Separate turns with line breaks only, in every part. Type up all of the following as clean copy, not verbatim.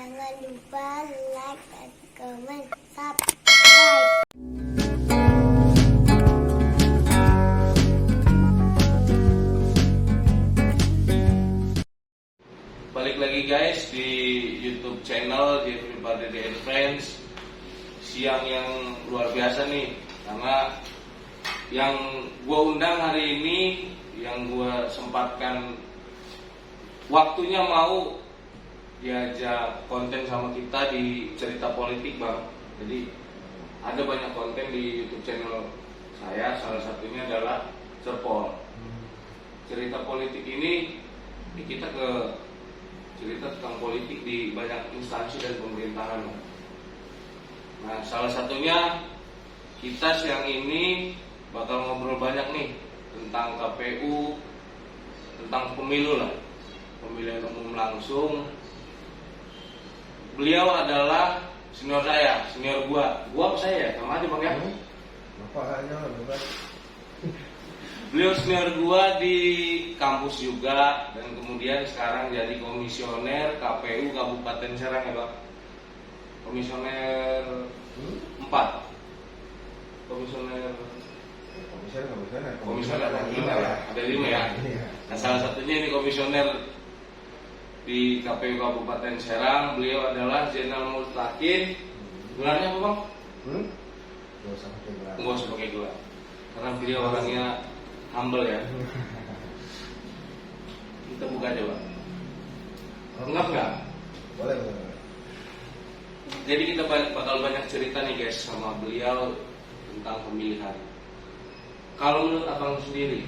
Jangan lupa like dan komen, subscribe.
Balik lagi guys di YouTube channel di Everybody and Friends. Siang yang luar biasa nih, karena yang gua undang hari ini, yang gua sempatkan waktunya mau diajak konten sama kita di cerita politik bang. Jadi ada banyak konten di YouTube channel saya, salah satunya adalah Serpol. Cerita politik ini kita ke cerita tentang politik di banyak instansi dan pemerintahan. Nah, salah satunya kita siang ini bakal ngobrol banyak nih tentang KPU, tentang pemilu lah, pemilihan umum langsung. Beliau adalah senior saya, senior gua apa saya, sama aja bang ya?
Bapak aja lah bebas.
Beliau senior gua di kampus juga, dan kemudian sekarang jadi komisioner KPU Kabupaten Serang ya bang. Komisioner 4. Komisioner ada 5 ya. Nah, salah satunya ini komisioner di KPU Kabupaten Serang. Beliau adalah Zainal Mustaqim. Gelarnya apa bang? Nggak usah pakai gelar, karena beliau orangnya humble ya. Kita buka aja bang. Enggak nggak?
Boleh.
Jadi kita bakal banyak cerita nih guys sama beliau tentang pemilihan. Kalau menurut abang sendiri,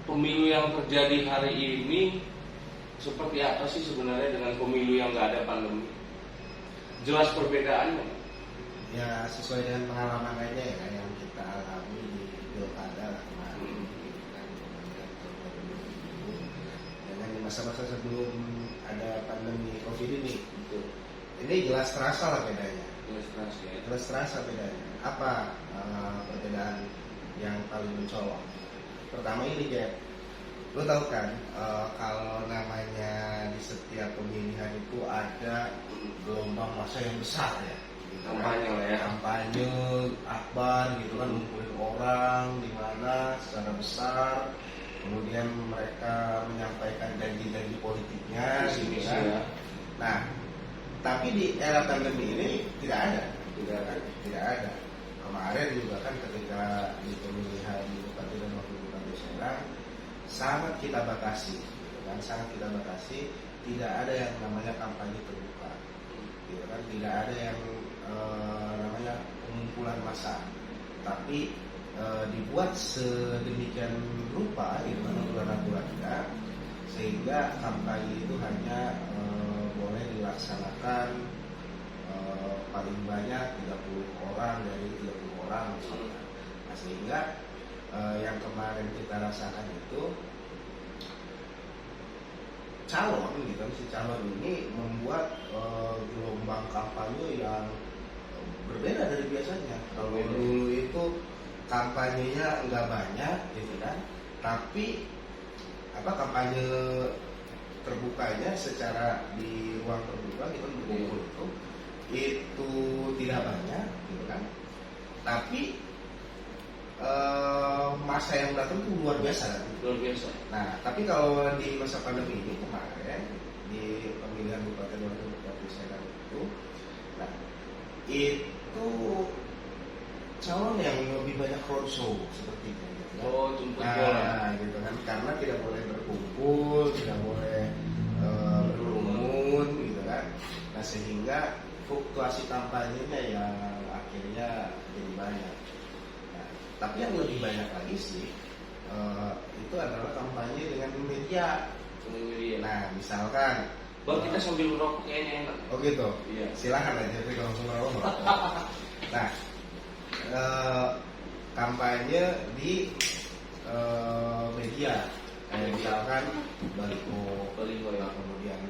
pemilu yang terjadi hari ini seperti apa sih sebenarnya dengan pemilu yang nggak ada pandemi? Jelas perbedaannya.
Ya sesuai dengan pengalaman aja ya yang kita alami di pilkada kemarin. Dengan di masa-masa sebelum ada pandemi COVID ini, gitu. Ini jelas terasa lah bedanya. Jelas terasa bedanya. Apa perbedaan yang paling mencolok? Pertama ini Jeff, lo tahu kan kalau namanya di setiap pemilihan itu ada gelombang massa yang besar ya.
Kampanye lah ya.
Kampanye akbar gitu kan, ngumpulin orang di mana secara besar, kemudian mereka menyampaikan janji-janji politiknya gitu kan.
Ya.
Nah, tapi di era pandemi ini tidak ada. Kemarin juga kan ketika di pemilihan Bupati dan Wakil Bupati Serang sangat kita batasi, gitu kan? Tidak ada yang namanya kampanye terbuka, gitu kan? Tidak ada yang namanya pengumpulan massa, tapi dibuat sedemikian rupa di mana aturan-aturannya sehingga kampanye itu hanya boleh dilaksanakan paling banyak 30 orang dari 30 orang misalnya. Nah, sehingga yang kemarin kita rasakan itu si calon ini membuat gelombang kampanye yang berbeda dari biasanya. Kalau dulu itu kampanyenya nggak banyak gitu kan, tapi kampanye terbukanya secara di ruang terbuka gitu berkumpul itu tidak banyak gitu kan, tapi masa yang datang itu luar biasa. Nah, tapi kalau di masa pandemi ini kemarin di pemilihan Bupati dan Wakil Bupati Serang itu, nah itu calon yang lebih banyak roadshow seperti itu. Gitu.
Jemput bola.
Gitu kan, karena tidak boleh berkumpul, tidak boleh berkerumun gitu kan. Nah, sehingga fluktuasi kampanyenya yang akhirnya jadi banyak. Nah, tapi yang lebih banyak lagi sih itu adalah kampanye dengan media. Nah, misalkan
Bang, kita sambil merokok kayaknya enak.
Oh gitu.
Iya.
Silakan aja tapi kalau merokok. Nah, kampanye di media, kayak misalkan baliho ya, kemudian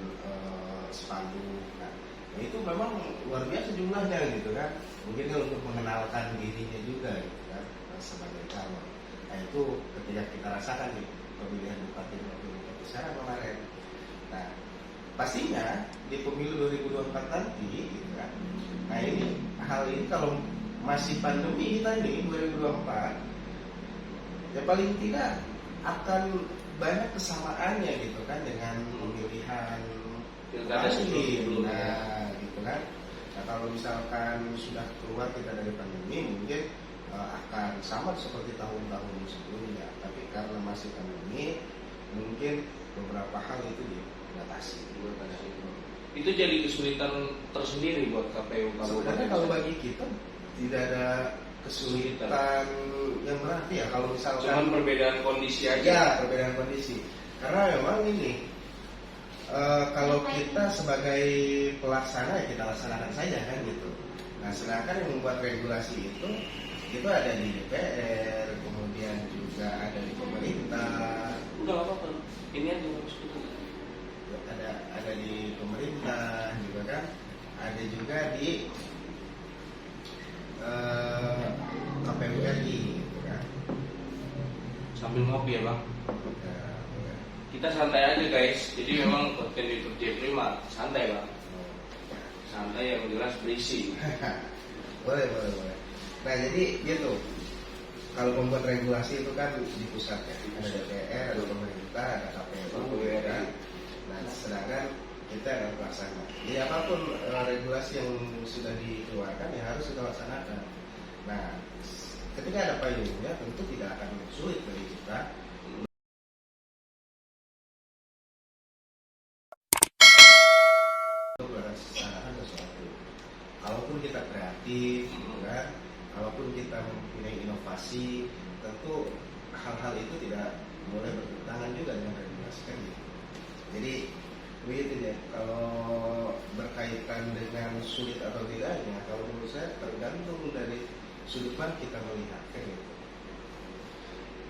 spanduk. Nah, itu memang luar biasa jumlahnya gitu kan. Mungkin untuk mengenalkan dirinya juga gitu kan sebagai calon. Nah, itu ketika kita rasakan di pemilihan Bupati dan Wakil Bupati Serang kemarin. Nah, pastinya di pemilu 2024 nanti gitu kan. Nah ini hal ini kalau masih pandemi kita ini 2024 ya paling tidak akan banyak kesamaannya gitu kan dengan pemilihan
Pilkada sebelumnya.
Nah gitu kan. Nah kalau misalkan sudah keluar kita dari pandemi mungkin akan sama seperti tahun-tahun sebelumnya, tapi karena masih pandemi mungkin beberapa hal itu dibatasi.
Itu jadi kesulitan tersendiri buat KPU
Sebenarnya kalau bagi kita tidak ada kesulitan yang berarti ya kalau misalkan
cuman perbedaan kondisi aja.
Ya, perbedaan kondisi. Karena memang ini kalau kita sebagai pelaksana ya kita laksanakan saja kan gitu. Nah, sedangkan yang membuat regulasi itu ada di DPR, kemudian juga ada di pemerintah.
Udah apa-apa. Ini aja harus kita.
Ada di pemerintah juga kan, ada juga di KPU RI gitu kan.
Sambil ngopi ya bang. Kita santai aja guys. Jadi memang konten YouTube Jeffrey mah santai bang. Santai yang jelas berisi.
boleh. Nah jadi gitu. Kalau membuat regulasi itu kan di pusat ya. Ada DPR, ada pemerintah, ada KPU ya kan. Nah sedangkan kita adalah pelaksana. Jadi apapun regulasi yang sudah dikeluarkan ya harus kita laksanakan. Nah ketika ada payungnya tentu tidak akan sulit bagi kita untuk melaksanakan sesuatu. Kalaupun kita kreatif, kan? Kalaupun kita mempunyai inovasi, tentu hal-hal itu tidak boleh bertentangan juga dengan regulasi kan gitu. Jadi begitu ya. Kalau berkaitan dengan sulit atau tidaknya, kalau menurut saya tergantung dari sudut pandang kita melihat kan gitu.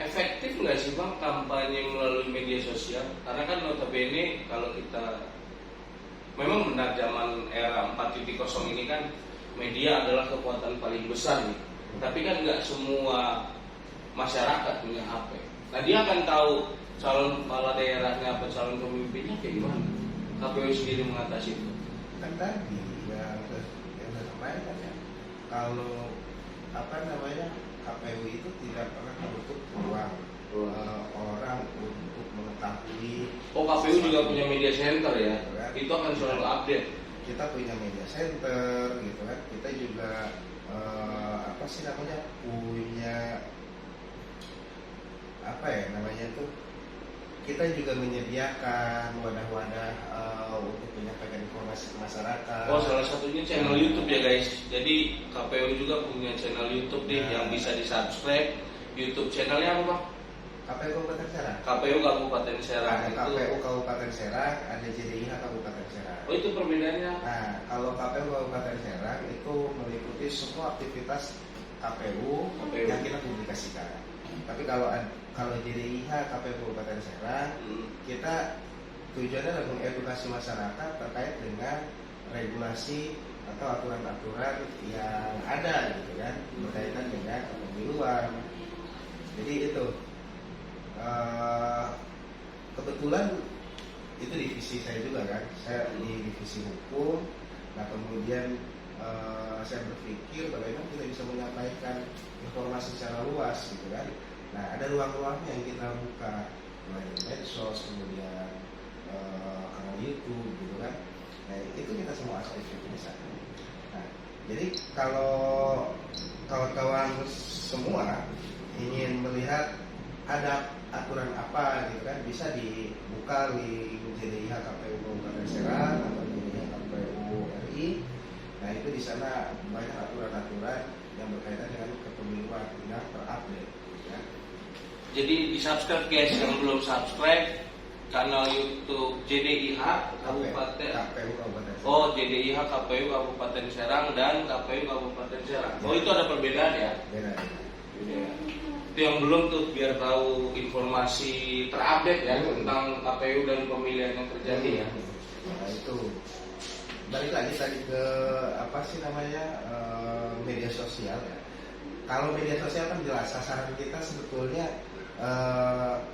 Efektif nggak sih bang kampanye melalui media sosial? Karena kan notabene kalau kita memang benar zaman era 4.0 ini kan media adalah kekuatan paling besar nih. Tapi kan nggak semua masyarakat punya HP. Nah dia akan tahu calon kepala daerahnya apa calon pemimpinnya kayak gimana. KPU sendiri mengatasi itu.
Kan tadi yang saya sampaikan ya, kalau KPU itu tidak pernah menutup ruang orang untuk mengetahui.
Oh KPU juga punya media center ya? Itu akan selalu update.
Kita punya media center gitu kan. Kita juga punya kita juga menyediakan wadah-wadah untuk menyampaikan informasi ke masyarakat.
Oh salah satunya channel YouTube ya guys. Jadi KPU juga punya channel YouTube nih yang bisa di subscribe. YouTube channelnya apa Pak?
KPU Kabupaten Serang.
KPU Kabupaten Serang
Ada
itu.
KPU Kabupaten Serang, ada JDIH Kabupaten Serang.
Oh itu perbedaannya.
Nah, kalau KPU Kabupaten Serang itu meliputi semua aktivitas KPU yang kita publikasikan. Tapi kalau JDIH KPU Kabupaten Serang, kita tujuannya adalah mengedukasi masyarakat terkait dengan regulasi atau aturan-aturan yang ada gitu kan berkaitan dengan pemiluan. Jadi itu kebetulan itu divisi saya juga kan, saya di divisi hukum. Nah kemudian saya berpikir bagaimana kita bisa menyampaikan informasi secara luas gitu kan. Nah ada ruang-ruangnya yang kita buka mulai dari medsos, kemudian kanal YouTube gitu kan. Nah itu kita semua aktif di sana. Nah jadi kalau kawan-kawan semua ingin melihat ada aturan apa gitu kan, bisa dibuka link JDIH KPU Kabupaten Serang atau JDIH KPU RI. Nah itu di sana banyak aturan-aturan yang berkaitan dengan kepemiluan yang terupdate. Ya.
Jadi di subscribe guys yang belum subscribe kanal YouTube JDIH Kabupaten.
KPU Kabupaten Serang.
Oh JDIH KPU Kabupaten Serang dan KPU Kabupaten Serang. Oh itu ada perbedaan ya?
Beda.
Itu yang belum tuh biar tahu informasi terupdate ya tentang KPU dan pemilihan yang terjadi ya.
Nah itu balik lagi tadi ke media sosial ya. Kalau media sosial kan jelas sasaran kita sebetulnya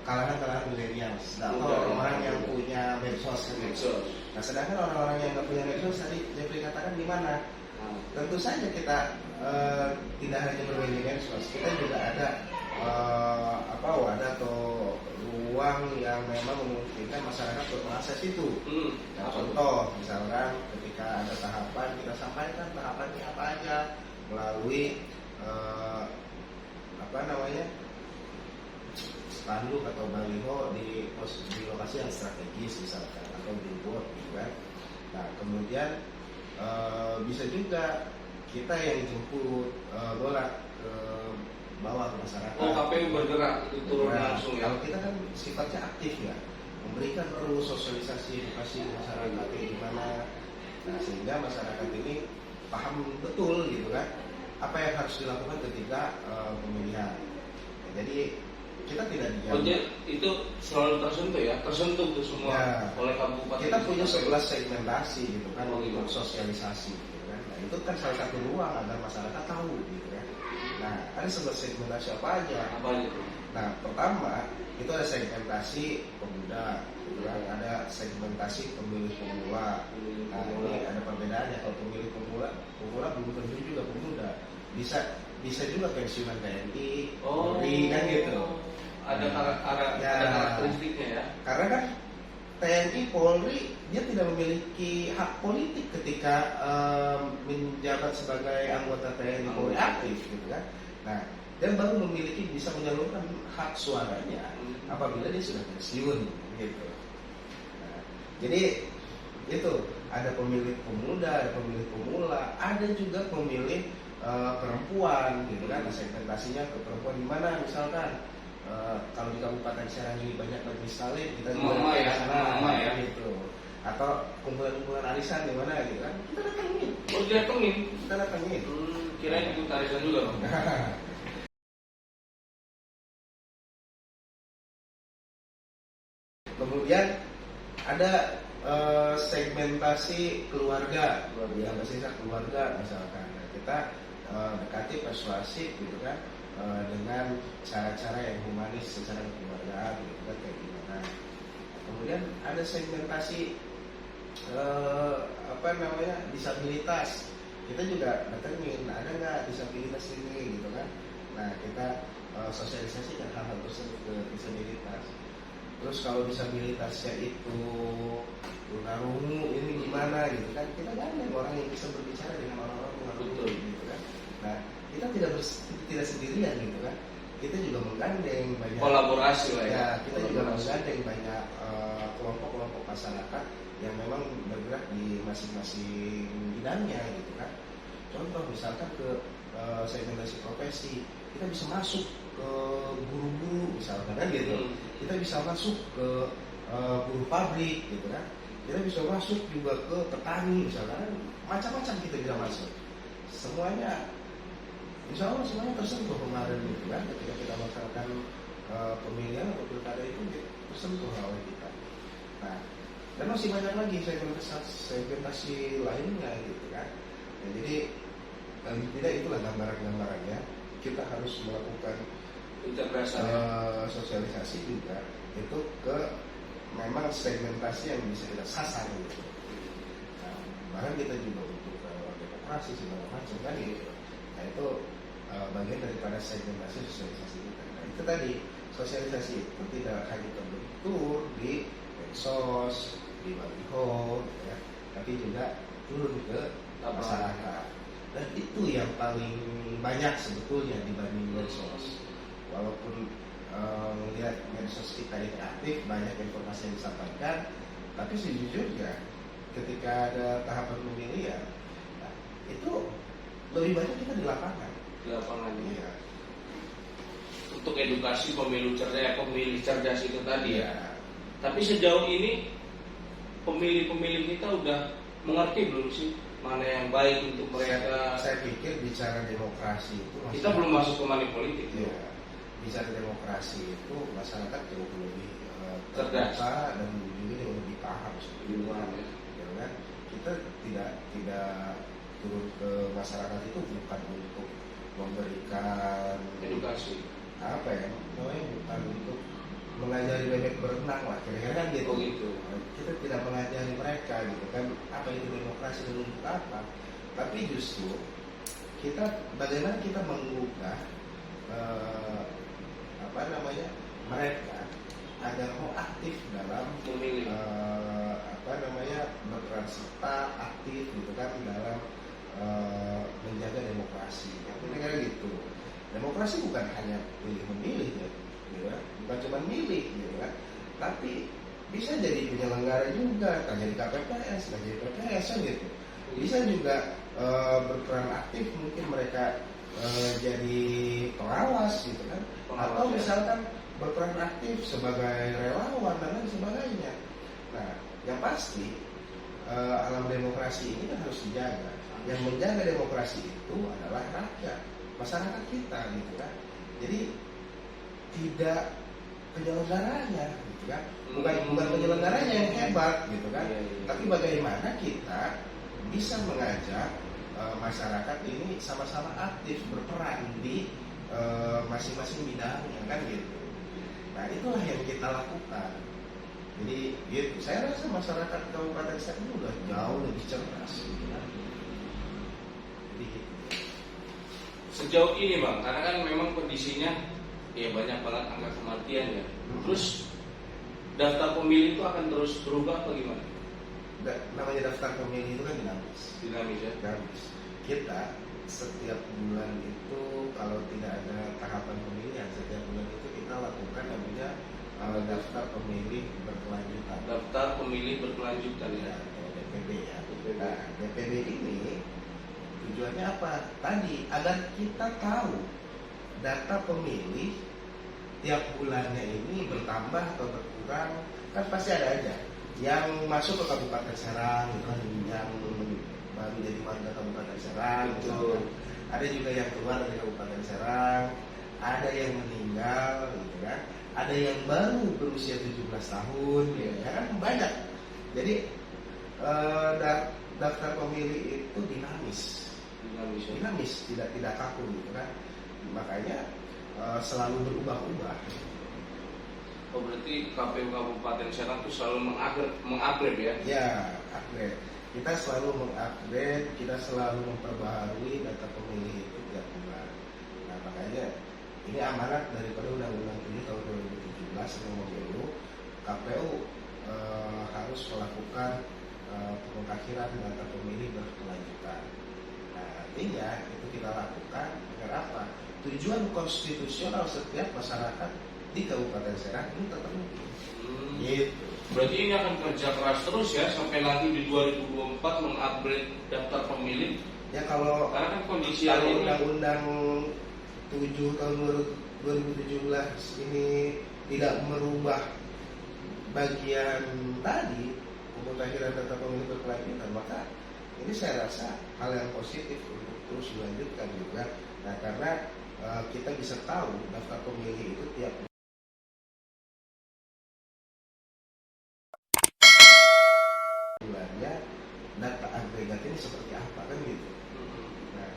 kalangan milenial, orang yang punya medsos. Nah, sedangkan orang-orang yang nggak punya medsos tadi Jeffrey katakan di mana? Tentu saja kita tidak hanya bermain di medsos, kita juga ada wadah atau ruang yang memang memungkinkan masyarakat untuk mengakses itu. Nah, contoh, misalkan ketika ada tahapan, kita sampaikan tahapannya apa aja melalui spanduk atau baliho di lokasi yang strategis misalkan atau billboard gitu kan. Nah, kemudian bisa juga kita yang jemput bola ke bawah ke masyarakat.
Oh, KPU bergerak itu turun langsung ya.
Kalau kita kan sifatnya aktif ya, memberikan terus sosialisasi edukasi ke masyarakat gimana. Nah, sehingga masyarakat ini paham betul gitu kan apa yang harus dilakukan ketika pemilihan. Nah, jadi kita tidak diam.
Itu selalu tersentuh tuh semua oleh kabupaten.
Kita punya 11 segmentasi gitu kan
gitu.
untuk sosialisasi gitu kan. Nah, itu kan salah satu ruang agar masyarakat tahu gitu kan. Nah, ada 11 segmentasi apa aja?
Apa itu?
Nah, pertama itu ada segmentasi pemuda, gitu kan. Ada segmentasi pemilih pemula. Nah, ini ada perbedaannya. Kalau pemilih pemula belum tentu juga pemuda. Bisa juga pensiunan TNI, Polri kan gitu.
Ada karakteristiknya ya.
Karena kan TNI, Polri dia tidak memiliki hak politik ketika menjabat sebagai anggota TNI Polri aktif gitu kan. Nah, dan baru bisa menyalurkan hak suaranya apabila dia sudah pensiun gitu. Nah, jadi itu ada pemilih pemuda, ada pemilih pemula, ada juga pemilih perempuan gitu kan. Nah, segmentasinya ke perempuan di mana misalkan kalau di Kabupaten Serang ini banyak majelis taklim, kita juga
mama ya
gitu. Atau kumpulan-kumpulan arisan di mana gitu kan. Kita datengin.
Oh, datengin.
Kita datengin.
Kirain ikut arisan juga Bang.
Kemudian ada segmentasi keluarga keluarga misalkan. Nah, kita dekati persuasif gitu kan dengan cara-cara yang humanis secara keluargaan gitu kan kayak gimana. Kemudian ada segmentasi disabilitas. Kita juga datengin ada nggak disabilitas ini gitu kan. Nah, kita sosialisasikan hal-hal tersebut ke disabilitas. Terus kalau disabilitasnya itu tunarungu ini gimana gitu kan, kita gandeng orang yang bisa berbicara dengan orang-orang tunarungu gitu kan. Nah, kita tidak sendirian gitu kan. Kita juga menggandeng banyak
kolaborasi lah ya.
Kita juga menggandeng banyak kelompok-kelompok masyarakat yang memang bergerak di masing-masing bidangnya gitu kan. Contoh misalkan ke segmentasi profesi, kita bisa masuk ke guru-guru misalkan kan gitu. Kita bisa masuk ke buruh pabrik gitu kan. Kita bisa masuk juga ke petani misalkan, macam-macam kita bisa masuk. Semuanya insya Allah semuanya tersentuh kemarin gitu kan. Ketika kita melaksanakan pemilihan atau pilkada itu tersentuh oleh kita. Nah, dan masih banyak lagi segmentasi lainnya gitu kan. Nah, jadi tidak itulah gambaran-gambarannya. Kita harus melakukan sosialisasi juga itu ke memang segmentasi yang bisa kita sasar gitu. Nah, bahkan kita juga untuk demokrasi segala macam kan gitu. Nah, itu bagian daripada segmentasi sosialisasi kita. Nah, itu tadi sosialisasi itu tidak hanya terbentur di medsos, di baliho, ya, tapi juga turun ke masyarakat. Dan itu yang paling banyak sebetulnya dibanding medsos. Walaupun melihat medsos kita interaktif, banyak informasi yang disampaikan, tapi sejujurnya ketika ada tahapan pemilihan, nah, itu lebih banyak kita di lapangan.
Di lapangan
ya.
Untuk edukasi pemilih cerdas itu tadi ya. Tapi sejauh ini pemilih kita udah mengerti belum sih mana yang baik untuk mereka?
Saya pikir bicara demokrasi itu
kita belum masuk ke money politik ya.
Bicara demokrasi itu masyarakat jauh lebih
cerdas
dan juga jauh lebih paham sebetulnya. Ya kan? Kita tidak turun ke masyarakat itu bukan untuk memberikan
edukasi.
Apa ya? Namanya bukan untuk mengajari bebek berenang lah, kira-kira kan gitu.
Oh gitu.
Kita tidak mengajari mereka gitu kan apa itu demokrasi dan untuk apa. Tapi justru kita bagaimana kita menggugah mereka agar mau aktif dalam
Memilih.
berperan serta aktif gitu kan dalam menjaga demokrasi. Kira-kira gitu. Demokrasi bukan hanya pilih memilih ya, gitu kan? Bukan cuma milih gitu kan, tapi bisa jadi penyelenggara juga, tak jadi KPPS, tak jadi PPS kan gitu. Bisa juga berperan aktif, mungkin mereka jadi pengawas gitu kan, atau misalkan berperan aktif sebagai relawan dan lain sebagainya. Nah, yang pasti alam demokrasi ini kan harus dijaga. Yang menjaga demokrasi itu adalah rakyat, masyarakat kita gitu kan. Jadi tidak penyelenggaranya gitu kan. Bukan penyelenggaranya yang hebat gitu kan. Tapi bagaimana kita bisa mengajak masyarakat ini sama-sama aktif berperan di masing-masing bidangnya kan gitu. Nah, itulah yang kita lakukan. Jadi gitu. Saya rasa masyarakat Kabupaten Serang ini udah jauh lebih cerdas gitu kan. Jadi gitu.
Sejauh ini Bang, karena kan memang kondisinya ya banyak banget angka kematian ya. Terus daftar pemilih itu akan terus berubah apa gimana?
Namanya daftar pemilih itu kan dinamis.
Dinamis ya.
Dinamis. Kita setiap bulan itu kalau tidak ada tahapan pemilihan, setiap bulan itu kita lakukan namanya daftar pemilih berkelanjutan.
Daftar pemilih berkelanjutan ya.
DPB ya. Nah, DPB ini tujuannya apa? Tadi agar kita tahu data pemilih tiap bulannya ini bertambah atau berkurang, kan pasti ada aja yang masuk ke Kabupaten Serang gitu kan, yang baru jadi warga Kabupaten Serang gitu kan. Ada juga yang keluar dari Kabupaten Serang, ada yang meninggal gitu kan, ada yang baru berusia 17 tahun gitu kan, banyak. Jadi daftar pemilih itu dinamis, tidak kaku gitu kan. Makanya selalu berubah-ubah.
Oh, berarti KPU Kabupaten Serang itu selalu mengupgrade ya?
Ya, upgrade. Kita selalu mengupgrade, kita selalu memperbaharui data pemilih itu tiap bulan. Nah, makanya ini amanat daripada Undang-Undang 7 tahun 2017 yang Pemilu, KPU harus melakukan pemutahiran data pemilih berkelanjutan. Nah, artinya itu kita lakukan agar apa? Tujuan konstitusional setiap masyarakat di Kabupaten Serang ini terpenuhi. Gitu.
Berarti ini akan kerja keras terus ya sampai nanti di 2024 mengupgrade daftar pemilih.
Ya kalau
karena kan kondisi ini
Undang-Undang 7 tahun 2017 ini tidak merubah bagian tadi pemutakhiran data pemilih berkelanjutan, maka ini saya rasa hal yang positif untuk terus dilanjutkan juga. Nah, karena kita bisa tahu daftar pemilih itu tiap bulannya data agregat ini seperti apa kan gitu. Nah,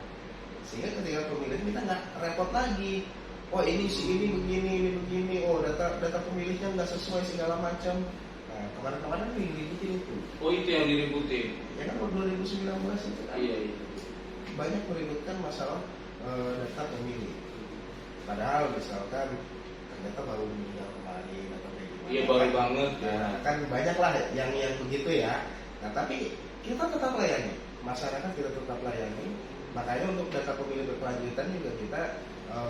sehingga ketika pemilih kita nggak repot lagi. Oh ini begini, oh data pemilihnya nggak sesuai segala macam. Nah, kemarin-kemarin diributin itu.
Oh itu yang diributin.
Ya kan 2019 itu kan.
Iya.
Banyak meributkan masalah data pemilih. Padahal misalkan ternyata baru meninggal kemarin atau kayak gimana.
Iya baru banget.
Nah, kan banyak lah yang begitu ya. Nah tapi kita tetap layani, masyarakat kita tetap layani. Makanya untuk data pemilih berkelanjutan juga kita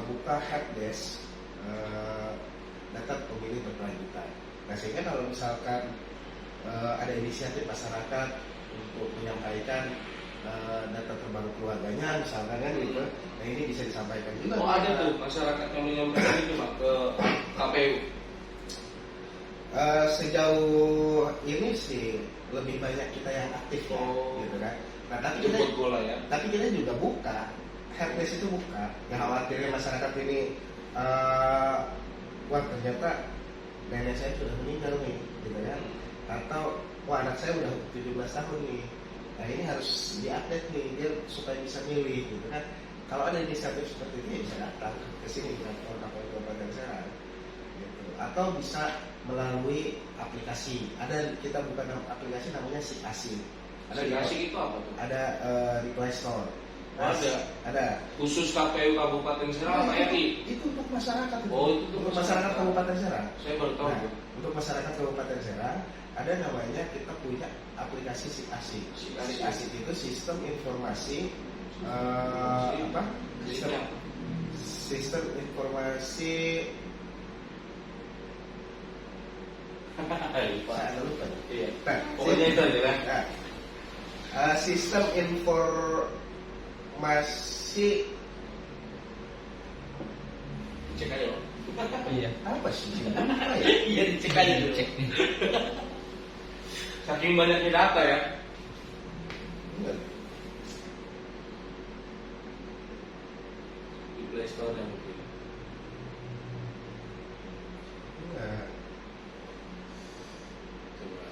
buka helpdesk data pemilih berkelanjutan. Nah sehingga kalau misalkan ada inisiatif masyarakat untuk menyampaikan data terbaru keluarganya misalkan kan gitu, nah ini bisa disampaikan juga.
Oh ada tuh masyarakat yang menyampaikan itu Pak ke KPU.
Sejauh ini sih lebih banyak kita yang aktif ya, gitu kan. Nah tapi kita juga buka helpdesk itu buka. Yang khawatirnya masyarakat ini, wah ternyata nenek saya sudah meninggal nih, gitu kan. Atau wah anak saya udah 17 tahun nih. Nah ini harus diupdate nih, dia supaya bisa milih, gitu kan. Kalau ada inisiatif seperti ini ya bisa datang ke sini ke KPU Kabupaten Serang. Gitu. atau bisa melalui aplikasi. Ada kita buka aplikasi namanya SIK-ASIK.
SIK-ASIK itu apa tuh?
Ada di Play Store.
Ada. Khusus KPU Kabupaten Serang apa RI?
Itu untuk masyarakat.
Oh, itu
untuk masyarakat Kabupaten Serang.
Saya baru tahu.
Nah, untuk masyarakat Kabupaten Serang ada namanya, kita punya aplikasi SIK-ASIK. SIK-ASIK itu sistem informasi sistem informasi saya lupa.
Iya.
Nah,
pokoknya itu aja kan.
Nah, sistem informasi
cek aja loh.
Iya.
apa sih?
Iya, dicek aja dulu. Saking banyaknya data ya.
Enggak.
Di Play Store yang mungkin.
Enggak.
Coba.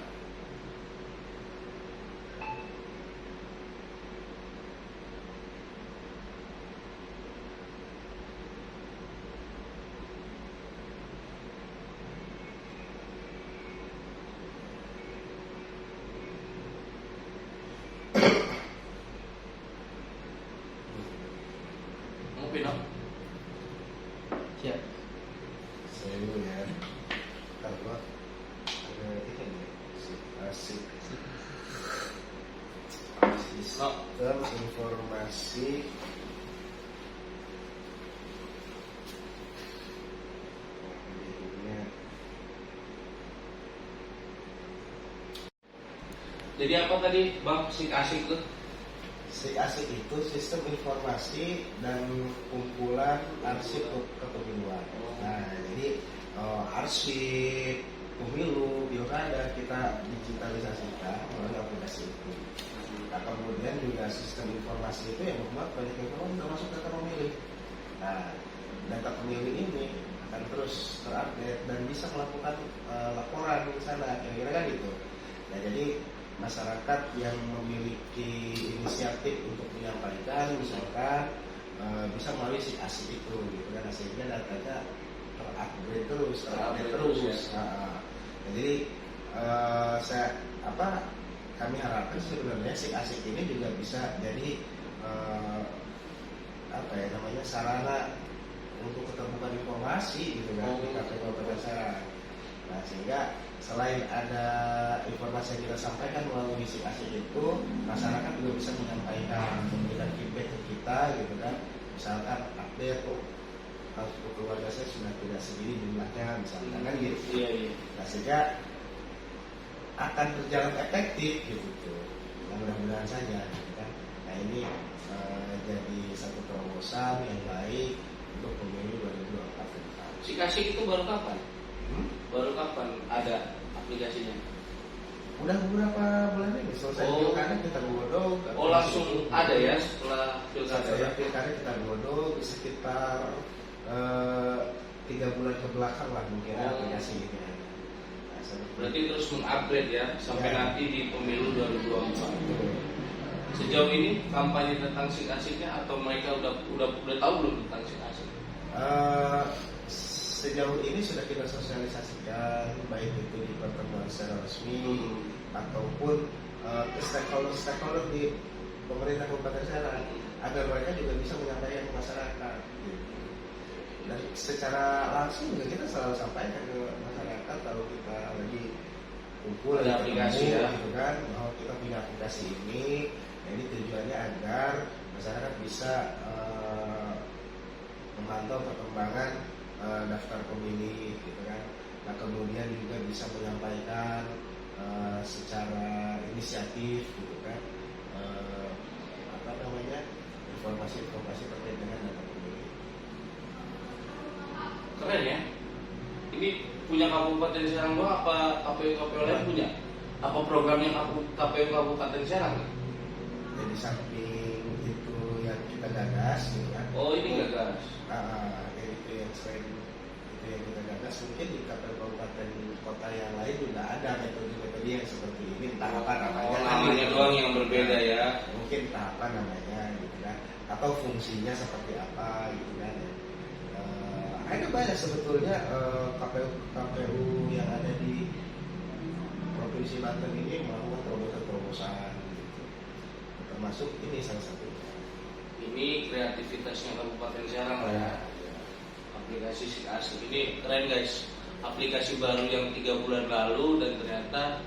Mau pindah?
Siap.
Saya dulu ya. Kalau ada ini nih, SIK-ASIK. Sistem informasi
Jadi apa tadi Bang SIK-ASIK tuh?
SIK-ASIK itu sistem informasi dan kumpulan arsip kepemiluan. Nah, jadi arsip pemilu, pilkada kita digitalisasikan melalui aplikasi itu. Nah, kemudian juga sistem informasi itu yang membuat banyak informasi termasuk data pemilih. Nah, data pemilih ini akan terus terupdate dan bisa melakukan laporan di sana, kira-kira kan gitu. Nah, jadi masyarakat yang memiliki inisiatif untuk menyampaikan, misalkan bisa melalui SIK-ASIK itu, gitu kan, sehingga datanya terupdate terus. Nah, jadi kami harapkan sebenarnya SIK-ASIK ini juga bisa jadi sarana untuk keterbukaan informasi, gitu kan, di KPU Kabupaten Serang. Nah, sehingga selain ada informasi yang kita sampaikan melalui SIK-ASIK itu, masyarakat juga bisa menyampaikan, memberikan feedback ke kita, gitu kan. Misalkan update, harus keluarga saya sudah tidak segini jumlahnya, misalkan kan gitu.
Iya.
Nah, sehingga akan berjalan efektif gitu. Nah, mudah-mudahan saja, gitu kan. Nah, ini jadi satu terobosan yang baik untuk pemilu 2024.
SIK-ASIK itu baru kapan? Baru kapan ada aplikasinya?
Udah beberapa bulan ini selesai pilkada kita godok.
Langsung ada ya setelah pilkada.
Setelah pilkada kita godok sekitar 3 bulan ke belakang lah mungkin aplikasi ini. Nah,
berarti terus mengupgrade ya sampai nanti di pemilu 2024. Sejauh ini kampanye tentang SIK-ASIKnya atau mereka udah tahu belum tentang SIK-ASIK?
Sejauh ini sudah kita sosialisasikan, baik itu di pertemuan secara resmi ataupun ke stakeholder di pemerintah Kabupaten Serang, agar mereka juga bisa menyampaikan ke masyarakat. Gitu. Dan secara langsung juga kita selalu sampaikan ke masyarakat kalau kita lagi kumpul
ada aplikasi ya,
gitu kan, bahwa kita punya aplikasi ini. Ini tujuannya agar masyarakat bisa memantau perkembangan daftar pemilih, gitu kan. Nah, kemudian juga bisa menyampaikan secara inisiatif, gitu kan, informasi-informasi terkait dengan data pemilih.
Keren ya. Ini punya Kabupaten Serang doang apa KPU lain punya? Apa programnya KPU Kabupaten Serang?
Jadi samping itu yang kita gagas, gitu kan.
Oh, ini gagas.
Itu yang selain itu yang kita gagas, mungkin di KPU kabupaten kota yang lain juga ada metode-metode yang seperti ini. Entah apa namanya.
Namanya doang yang berbeda ya.
Mungkin entah apa namanya, gitu kan. Atau fungsinya seperti apa, gitu kan. Ada banyak sebetulnya KPU yang ada di Provinsi Banten ini melakukan terobosan-terobosan gitu. Termasuk ini salah satunya.
Ini kreativitasnya Kabupaten Serang lah ya. Aplikasi si asli ini keren guys. Aplikasi baru yang 3 bulan lalu dan ternyata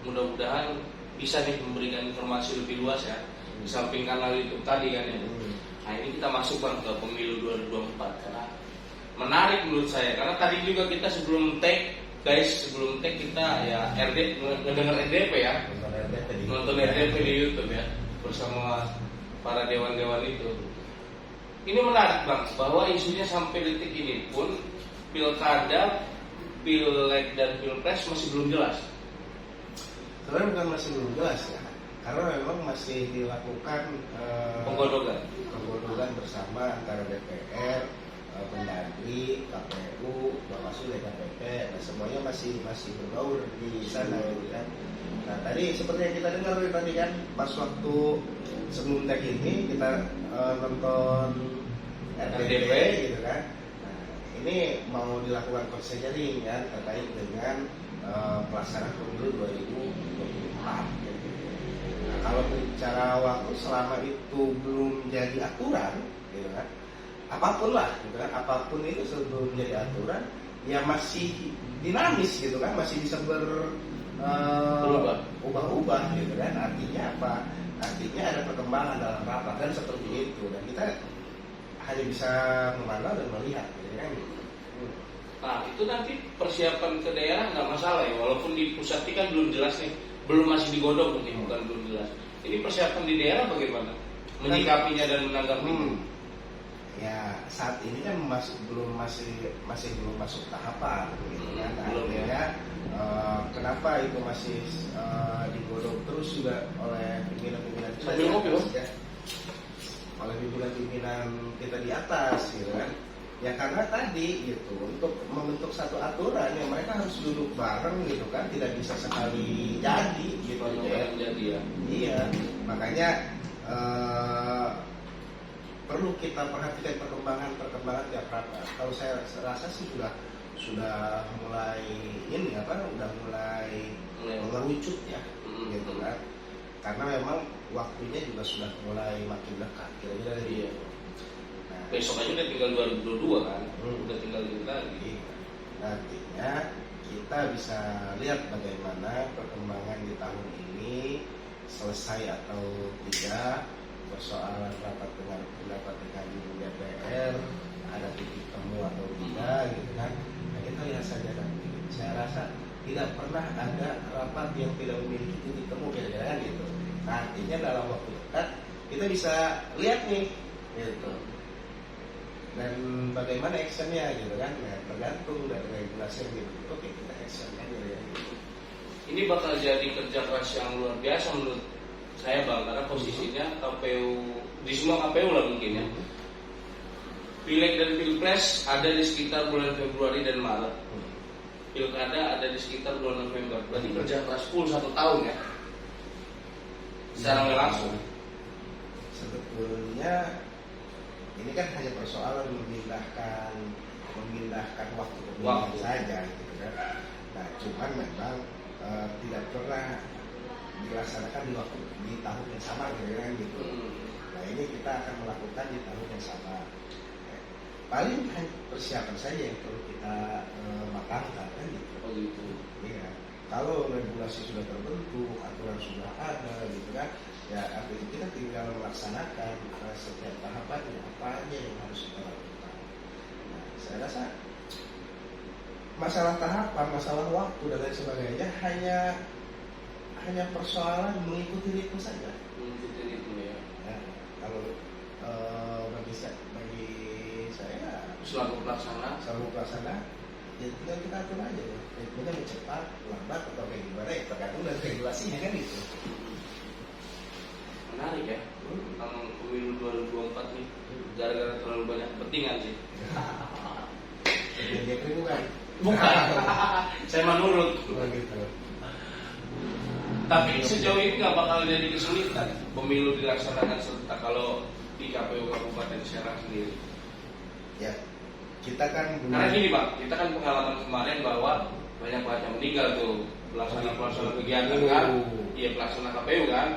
mudah-mudahan bisa nih memberikan informasi lebih luas ya. Di samping kanal YouTube tadi kan ya. Nah ini kita masuk Bang ke pemilu 2024 karena menarik menurut saya karena tadi juga kita sebelum tag kita ya ngedenger RDP ya. Nonton RDP di YouTube ya bersama para dewan-dewan itu. Ini menarik Bang bahwa isunya sampai detik ini pun pilkada, pileg dan pilpres masih belum jelas.
Sebenarnya bukan masih belum jelas ya, karena memang masih dilakukan penggodogan bersama antara DPR, Mendagri, KPU, Bawaslu, DKPP, dan semuanya masih berbaur di sana gitu kan. Nah tadi seperti yang kita dengar tadi kan, pas waktu sebelum tag ini kita nonton RDP gitu kan. Nah, ini mau dilakukan konseling kan terkait dengan pelaksanaan pemilu 2024. Gitu. Nah, kalau bicara waktu selama itu belum jadi aturan, gitu kan, apapun lah, gitu kan, apapun itu sebelum jadi aturan, ya masih dinamis gitu kan, masih bisa ubah-ubah gitu kan. Artinya apa? Artinya ada perkembangan dalam rapat dan seperti itu, dan kita hanya bisa memantau dan melihat gitu kan.
Nah itu nanti persiapan ke daerah nggak masalah ya, walaupun di pusat ini kan belum jelas nih, belum masih digodok nih, bukan belum jelas. Ini persiapan di daerah bagaimana? Menyikapinya dan menanggapinya?
Ya saat ini kan masih belum masuk tahapan gitu kan. Akhirnya kenapa itu masih digodok terus juga oleh pimpinan-pimpinan kita, oleh pimpinan kita di atas gitu kan. Ya karena tadi gitu, untuk membentuk satu aturan yang mereka harus duduk bareng gitu kan, tidak bisa sekali jadi gitu ya. Iya, makanya perlu kita perhatikan perkembangan tiap rapat. Kalau saya rasa sih sudah mulai udah mulai mengerucut ya, gitu kan. Karena memang waktunya juga sudah mulai makin dekat kira-kira gitu. Nah,
besok aja udah tinggal 2022 kan, udah tinggal dikit lagi.
Nantinya kita bisa lihat bagaimana perkembangan di tahun ini selesai atau tidak, persoalan rapat dengan DPR ada titik temu atau tidak gitu kan. Nah, kita lihat saja nanti. Saya rasa tidak pernah ada rapat yang tidak memiliki titik temu kira-kira gitu. Nah, artinya dalam waktu dekat kita bisa lihat nih gitu. Dan bagaimana actionnya gitu kan, ya, tergantung dari regulasi yang dibentuk. Oke, kita actionnya ya.
Ini bakal jadi kerja keras yang luar biasa menurut saya Bang, karena posisinya KPU di semua KPU lah mungkin ya. Pileg dan pilpres ada di sekitar bulan Februari dan Maret. Pilkada ada di sekitar bulan November. Berarti kerja keras full 1 tahun ya. Secara nggak langsung.
Sebetulnya ini kan hanya persoalan memindahkan waktu pemilihan saja gitu kan. Nah, cuman memang tidak pernah dilaksanakan di tahun yang sama gitu. Nah, ini kita akan melakukan di tahun yang sama. Paling hanya persiapan saja yang perlu kita matangkan kan gitu.
Oh gitu.
Iya. Kalau regulasi sudah terbentuk, aturan sudah ada gitu kan, ya artinya kita tinggal melaksanakan setiap tahapannya apa aja yang harus kita lakukan. Nah, saya rasa masalah tahapan, masalah waktu dan lain sebagainya hanya persoalan mengikuti ritme saja.
Mengikuti ritme ya.
Nah, kalau bagi saya
selalu pelaksana,
ya tinggal kita atur aja ya. Ritmenya mau cepat, lambat atau kayak gimana ya tergantung dari regulasinya kan itu.
Menarik ya tentang pemilu 2024 nih, gara-gara terlalu banyak kepentingan sih.
Dia bukan.
Saya menurut.
Gitu.
Tapi sejauh ini nggak bakal jadi kesulitan pemilu dilaksanakan serentak kalau di KPU Kabupaten Serang sendiri.
Ya, kita kan
Karena gini Bang, kita kan pengalaman kemarin bahwa banyak yang meninggal tuh pelaksana kegiatan kan, iya pelaksana KPU kan.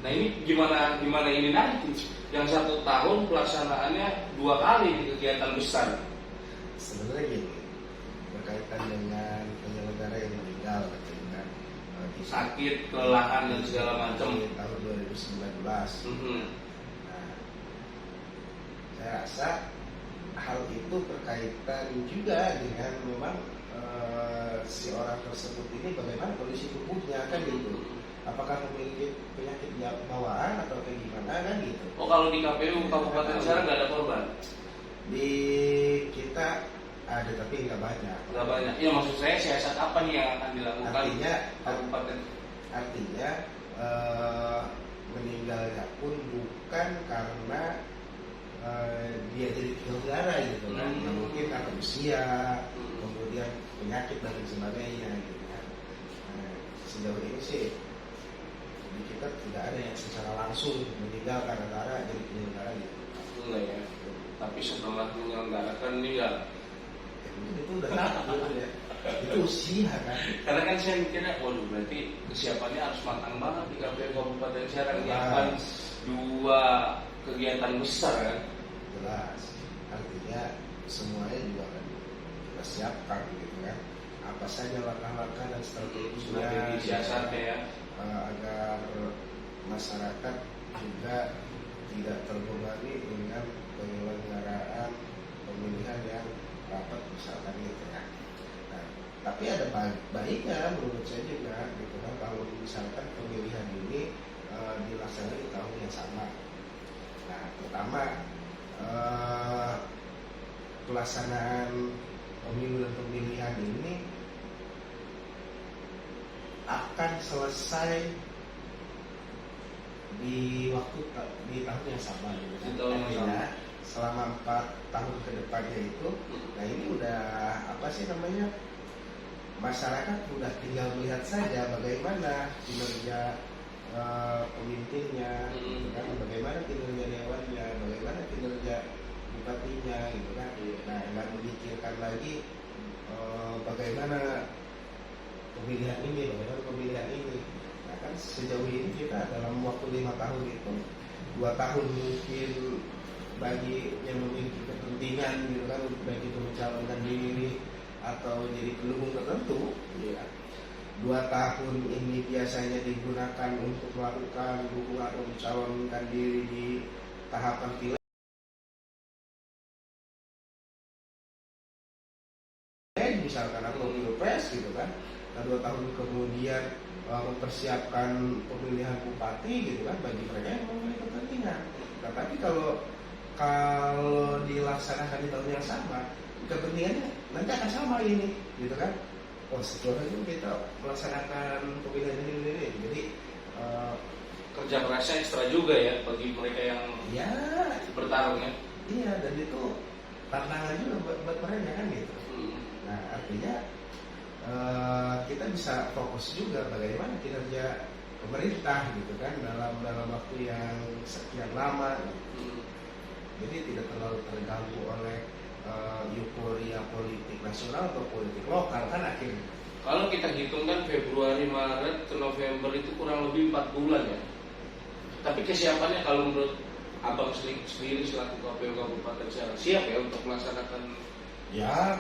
Nah ini gimana ini nanti? Yang 1 tahun pelaksanaannya 2 kali di kegiatan besar.
Sebenarnya gini, berkaitan dengan penyelenggara yang meninggal ketika
Sakit, kelelahan dan segala macam.
di tahun 2019. Nah, saya rasa hal itu berkaitan juga dengan memang si orang tersebut ini bagaimana kondisi tubuhnya kan gitu. Apakah memiliki penyakit bawaan atau kayak gimana kan gitu.
Oh kalau di KPU Kabupaten Serang nggak ada korban?
Di kita ada tapi nggak banyak.
Nggak banyak. Iya maksud saya siasat apa nih yang akan dilakukan?
Artinya meninggalnya pun bukan karena dia jadi penyelenggara gitu kan. Mungkin karena usia, kemudian penyakit dan sebagainya gitu kan. Sejauh ini sih di kita tidak ada yang secara langsung meninggal karena jadi penyelenggara gitu.
Enggak ya. Tapi setelah menyelenggarakan meninggal.
Itu udah takut ya. Itu usia kan.
Karena kan saya mikirnya, waduh berarti kesiapannya harus matang banget di KPU Kabupaten Serang menyiapkan 2 kegiatan besar kan.
Jelas. Artinya semuanya juga akan kita siapkan gitu kan. Apa saja langkah-langkah dan strategi
siasatnya ya.
Agar masyarakat juga tidak terbebani dengan penyelenggaraan pemilihan yang rapat misalkan gitu kan. Nah, tapi ada baiknya menurut saya juga gitu kan kalau misalkan pemilihan ini dilaksanakan di tahun yang sama. Nah, pertama pelaksanaan pemilu dan pemilihan ini akan selesai di tahun yang sama gitu. Artinya selama 4 tahun ke depannya itu, nah ini udah masyarakat udah tinggal melihat saja bagaimana kinerja pemimpinnya, gitu kan, bagaimana kinerja dewannya, bagaimana kinerja bupatinya, gitu kan. Nah, nggak memikirkan lagi bagaimana pemilihan ini. Nah kan sejauh ini kita dalam waktu 5 tahun itu 2 tahun mungkin bagi yang memiliki kepentingan gitu kan, baik itu mencalonkan diri atau jadi pendukung tertentu ya. 2 tahun ini biasanya digunakan untuk melakukan dukungan atau mencalonkan diri di tahapan pileg misalkan atau pilpres gitu kan. Nah, 2 tahun kemudian mempersiapkan pemilihan bupati gitu kan bagi mereka yang memiliki kepentingan. Nah, tapi kalau dilaksanakan di tahun yang sama, kepentingannya nanti akan sama ini, gitu kan? Oh, setelah itu kita melaksanakan pemilihan ini. Jadi
kerja kerasnya ekstra juga ya bagi mereka yang bertarung ya.
Iya, dan itu tantangan juga buat mereka kan gitu. Nah, artinya kita bisa fokus juga bagaimana kinerja pemerintah gitu kan dalam waktu yang sekian lama gitu. Jadi tidak terlalu terganggu oleh euforia politik nasional atau politik lokal kan akhirnya.
Kalau kita hitung kan Februari, Maret, ke November itu kurang lebih 4 bulan ya. Tapi kesiapannya kalau menurut Abang sendiri selaku KPU Kabupaten Serang siap ya untuk melaksanakan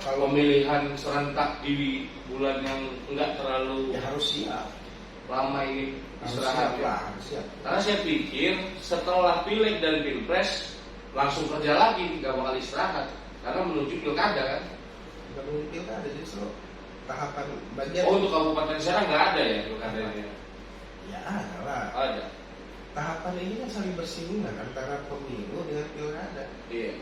kalau pemilihan serentak di bulan yang enggak terlalu
harus siap.
Lama ini istirahat
harus siap.
Karena saya pikir setelah pileg dan pilpres langsung kerja lagi, nggak bakal istirahat karena menuju pilkada kan.
Nggak menuju pilkada justru tahapan bagian.
Oh, untuk Kabupaten Serang nggak ada ya pilkadanya?
Ya ada lah.
Ada.
Tahapan ini kan saling bersinggungan antara pemilu dengan pilkada.
Iya.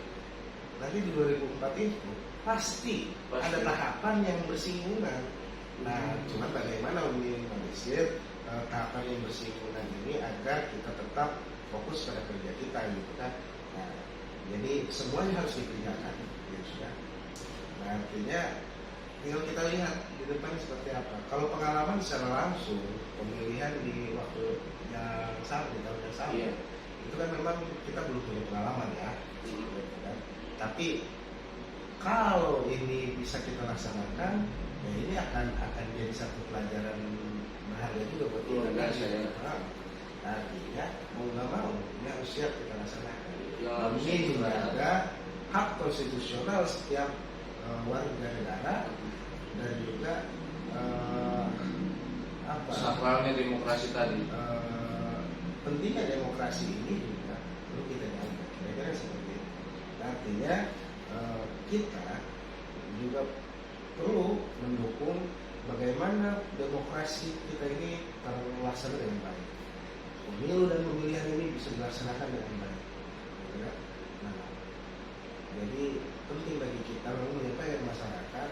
Nanti di 2004 itu pasti ada tahapan yang bersinggungan. Nah, cuman bagaimana meminimalisir tahapan yang bersinggungan ini agar kita tetap fokus pada kerja kita gitu kan. Nah, jadi semuanya harus dikerjakan gitu ya. Nah, artinya tinggal kita lihat di depan seperti apa. Kalau pengalaman secara langsung pemilihan di waktu yang sama, di tahun yang sama, itu kan memang kita belum punya pengalaman ya gitu kan. Tapi kalau ini bisa kita laksanakan, ya ini akan jadi satu pelajaran berharga juga buat kita.
Luar biasa, ya.
Artinya mau nggak mau ini harus siap kita laksanakan.
Ya, harus
Ini
siap.
menjaga hak konstitusional setiap warga negara dan juga
sakralnya demokrasi tadi.
Pentingnya demokrasi ini juga perlu kita jaga. Kira-kira seperti itu. Artinya kita juga perlu mendukung bagaimana demokrasi kita ini terlaksana dengan baik. Pemilu dan pemilihan ini bisa dilaksanakan dengan baik. Gitu kan? Nah, jadi penting bagi kita menyampaikan masyarakat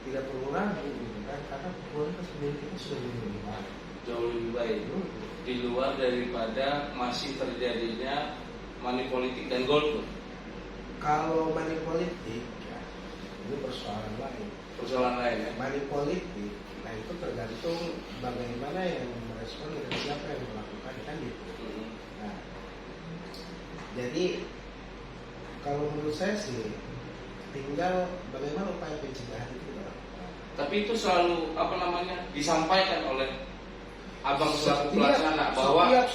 tidak perlu ragu, gitu kan? Karena kualitas pemilu kita sudah lebih baik.
Jauh lebih baik. Di luar daripada masih terjadinya money politik dan golput.
Kalau money politik, ya, itu persoalan lain.
Persoalan lain, ya.
Money politik, nah itu tergantung bagaimana yang merespon dan siapa yang melakukan, kan gitu. Nah, jadi kalau menurut saya sih tinggal bagaimana upaya pencegahan itu kita lakukan.
Tapi itu selalu disampaikan oleh abang selaku pelaksana bahwa
setiap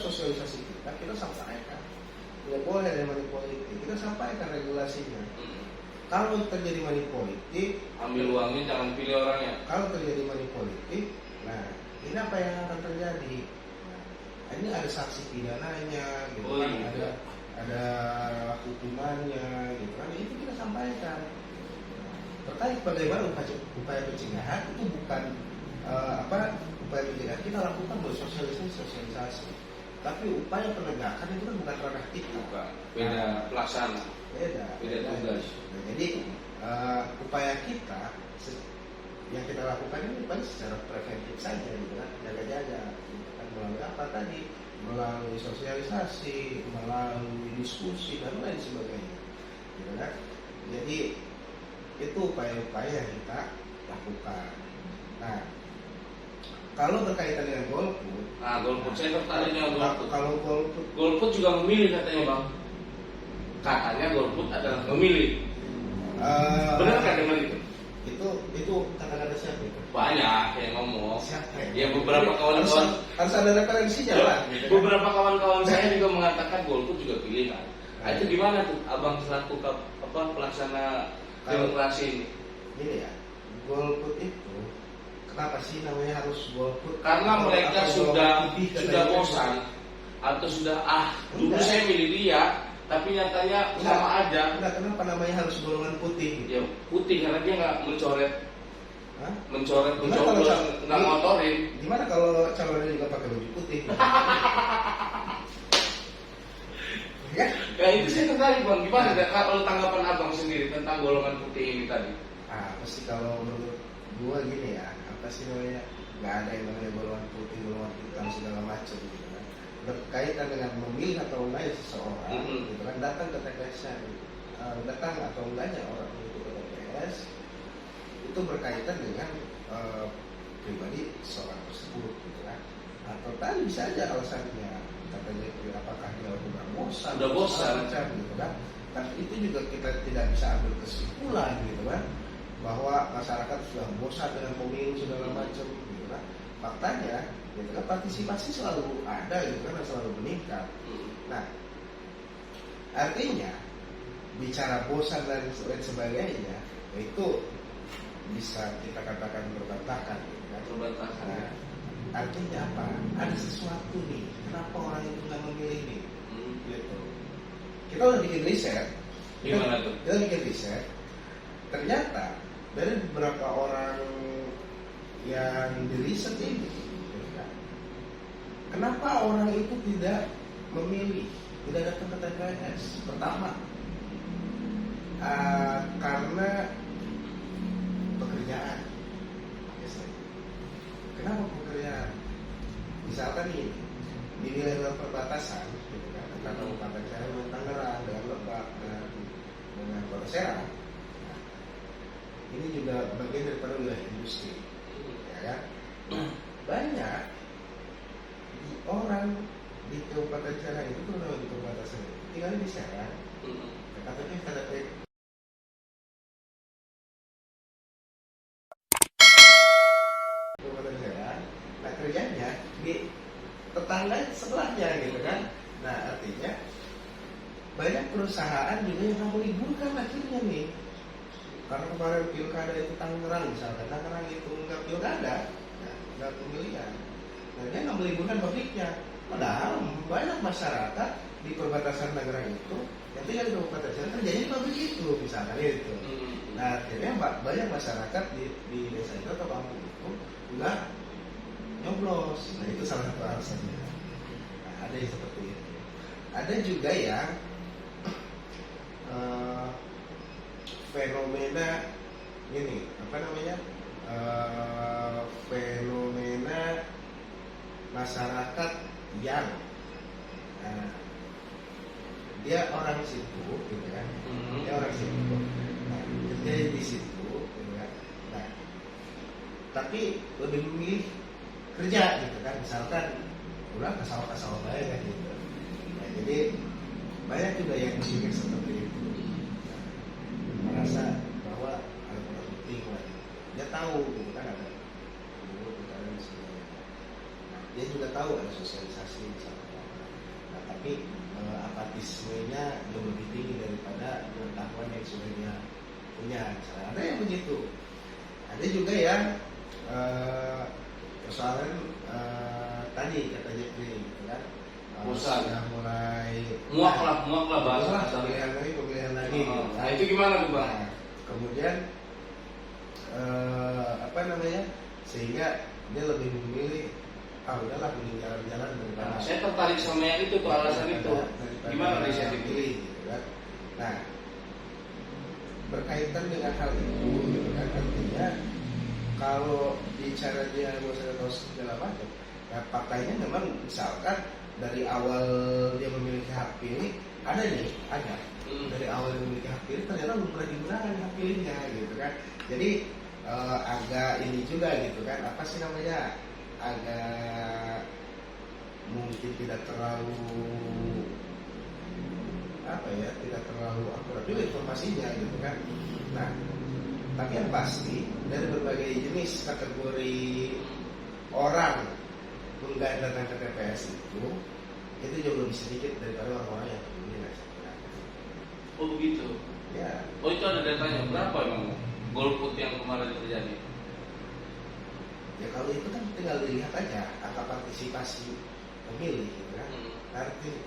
sosialisasi kita sampaikan. Tidak boleh ada money politik, kita sampaikan regulasinya. Kalau terjadi money politik,
ambil uangnya, jangan pilih orangnya.
kalau terjadi money politik, nah ini apa yang akan terjadi? Nah, ini ada sanksi pidananya, gitu kan?
Iya.
Ada hukumannya, gitu kan? Itu kita sampaikan. Nah, terkait bagaimana upaya pencegahan itu bukan upaya pencegahan kita lakukan buat sosialisasi. Tapi upaya penegakan itu kan bukan ranah kita.
Bukan. Beda pelaksana.
Beda
tugas.
Nah, jadi upaya kita yang kita lakukan ini paling secara preventif saja, gitu kan, jaga-jaga, gitu kan, melalui apa tadi, melalui sosialisasi, melalui diskusi dan lain sebagainya, gitu kan. Jadi itu upaya-upaya yang kita lakukan. Nah, kalau berkaitan dengan golput,
golput saya tertarik dengan golput.
Kalau
Golput juga memilih katanya, Bang. Katanya golput adalah memilih. Benar kan dengar itu?
Itu kata-kata siapa itu?
Banyak yang ngomong.
Siapa
Ya beberapa kawan-kawan.
Harus ada referensinya lah. Gitu kan?
Beberapa kawan-kawan saya juga mengatakan golput juga pilihan. Nah, itu gimana tuh, abang selaku pelaksana demokrasi ini?
Gini ya, golput itu kenapa sih namanya harus golput?
Karena mereka sudah bosan atau sudah dulu saya milih dia, tapi nyatanya sama aja.
Enggak, kenapa namanya harus golongan putih?
Ya putih karena dia nggak mencoret,
Hah?
mencoblos, nggak ngotorin.
Gimana kalau calonnya juga pakai baju putih? Ya?
Ya itu saya tertarik, Bang. Gimana kalau tanggapan abang sendiri tentang golongan putih ini tadi?
Pasti kalau menurut gua gini ya, apa sih namanya? Nggak ada yang namanya golongan putih, golongan hitam segala macam gitu kan. Berkaitan dengan memilih atau enggak seseorang, gitu kan, datang ke TPS-nya, datang atau enggaknya orang itu ke TPS itu berkaitan dengan pribadi seorang tersebut, gitu kan. Atau tadi bisa aja alasannya, katanya apakah dia udah bosan, macam gitu kan. Tapi itu juga kita tidak bisa ambil kesimpulan, gitu kan, bahwa masyarakat sudah bosan dengan pemilu segala macam, gitu kan. Faktanya, gitu kan, partisipasi selalu ada, gitu kan, dan selalu meningkat. Nah, artinya bicara bosan dan lain sebagainya itu bisa kita katakan berbatakan, gitu kan.
Berbatakan.
Nah, artinya apa? Ada sesuatu nih. Kenapa orang itu nggak memilih nih? Gitu. Kita udah bikin riset.
Gimana tuh?
Kita bikin riset. Ternyata dari beberapa orang yang di riset ini, kenapa orang itu tidak memilih, tidak datang ke TPS? Pertama, karena pekerjaan. Kenapa pekerjaan? Misalkan nih, di wilayah perbatasan, gitu kan, antara Kabupaten Serang dengan Tangerang, dengan Lebak, dengan Kota Serang. Ini juga bagian daripada wilayah industri, ya kan? Banyak orang di Kabupaten Serang itu, terutama di perbatasan, tinggal di Serang, KTP Kabupaten Serang. Nah kerjanya di tetangga sebelahnya gitu kan. Nah artinya banyak perusahaan juga yang meliburkan akhirnya nih. Karena kemarin pilkada itu Tangerang misalkan, Tangerang itu nggak pilkada, nggak pemilihan. Nah dia nggak meliburkan pabriknya. Padahal banyak masyarakat di perbatasan Tangerang itu yang tinggal di Kabupaten Serang kerjanya di pabrik itu misalkan itu. Nah akhirnya banyak masyarakat di desa itu atau kampung itu nggak nyoblos. Nah itu salah satu alasannya. Nah, ada yang seperti itu. Ada juga yang fenomena ini apa namanya fenomena masyarakat yang dia orang situ gitu kan, dia orang situ, nah, kerja di situ gitu kan, nah tapi lebih memilih kerja gitu kan, misalkan udah kasal baik kan gitu. Nah, jadi banyak juga yang berpikir seperti itu, merasa bahwa ada penting lah. Dia tahu gitu kan ada dan sebagainya. Nah, dia juga tahu ada sosialisasi misalnya. Nah, tapi apatismenya jauh lebih tinggi daripada pengetahuan yang sudah dia punya. Misalnya, ada yang begitu. Ada juga yang persoalan tadi kata Jeffrey gitu kan. Sudah mulai
muak lah bahasa
pemilihan lagi.
Nah itu gimana tuh Bang?
Nah, kemudian apa namanya, sehingga dia lebih memilih udahlah pilih jalan-jalan daripada.
Nah, saya tertarik sama yang itu tuh alasan itu. Gimana nih saya
dipilih gitu kan. Nah berkaitan dengan hal itu gitu kan, artinya kalau bicara dia nggak usah tahu segala macam. Nah faktanya memang misalkan dari awal dia memiliki hak pilih ada dari awal dia memiliki hak pilih ternyata belum pernah digunakan hak pilihnya gitu kan. Jadi agak ini juga gitu kan, apa sih namanya, agak mungkin tidak terlalu tidak terlalu akurat juga informasinya gitu kan. Nah tapi yang pasti dari berbagai jenis kategori orang datang ke TPS itu jauh lebih sedikit daripada orang-orang yang pemilih.
Oh begitu.
Ya.
Oh itu ada datanya berapa emang golput yang kemarin terjadi?
Ya kalau itu kan tinggal dilihat aja angka partisipasi pemilih gitu kan.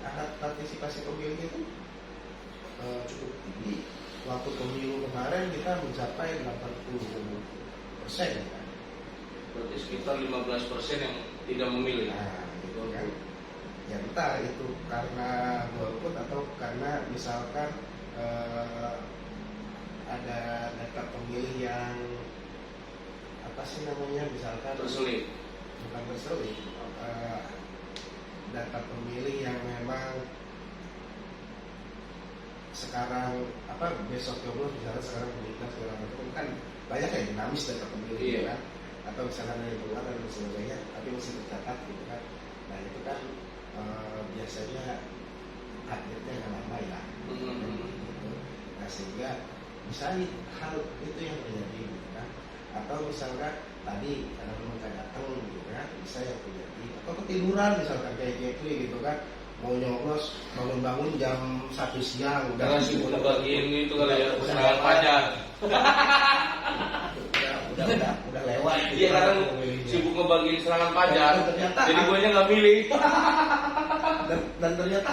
Angka partisipasi pemilih itu cukup tinggi. Waktu pemilu kemarin kita mencapai 80% kan.
Berarti sekitar 15% yang tidak memilih.
Nah, gitu kan. Ya entah itu karena golput atau karena misalkan ada data pemilih yang apa sih namanya, misalkan
Terselip.
bukan terselip, data pemilih yang memang sekarang besok nyoblos misalnya sekarang menikah segala macam kan banyak ya dinamis data pemilih gitu kan, atau misalnya dari keluar dan sebagainya tapi masih tercatat gitu kan. Nah itu kan biasanya update-nya yang lama ya gitu. Nah sehingga bisa hal itu yang terjadi gitu kan, atau misalkan tadi karena memang nggak datang gitu kan, bisa yang terjadi atau ketiduran misalkan kayak gitu gitu kan, mau nyoblos bangun-bangun jam 1 siang
udah sibuk bagiin itu kali ya, serangan pajak.
udah lewat gitu.
Iya kan sibuk ngebagiin serangan pajak. Jadi guanya nggak milih.
dan ternyata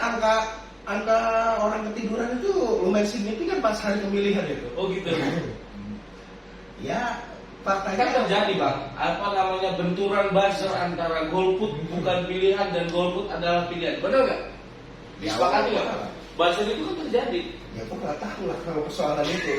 angka orang ketiduran itu lumayan signifikan pas hari pemilihan itu.
Oh gitu.
Ya faktanya
Kan terjadi Bang, apa namanya, benturan buzzer antara golput bukan pilihan dan golput adalah pilihan. Benar nggak? Disepakati nggak? Buzzer itu kan terjadi.
Ya aku nggak tahu lah kalau persoalan itu.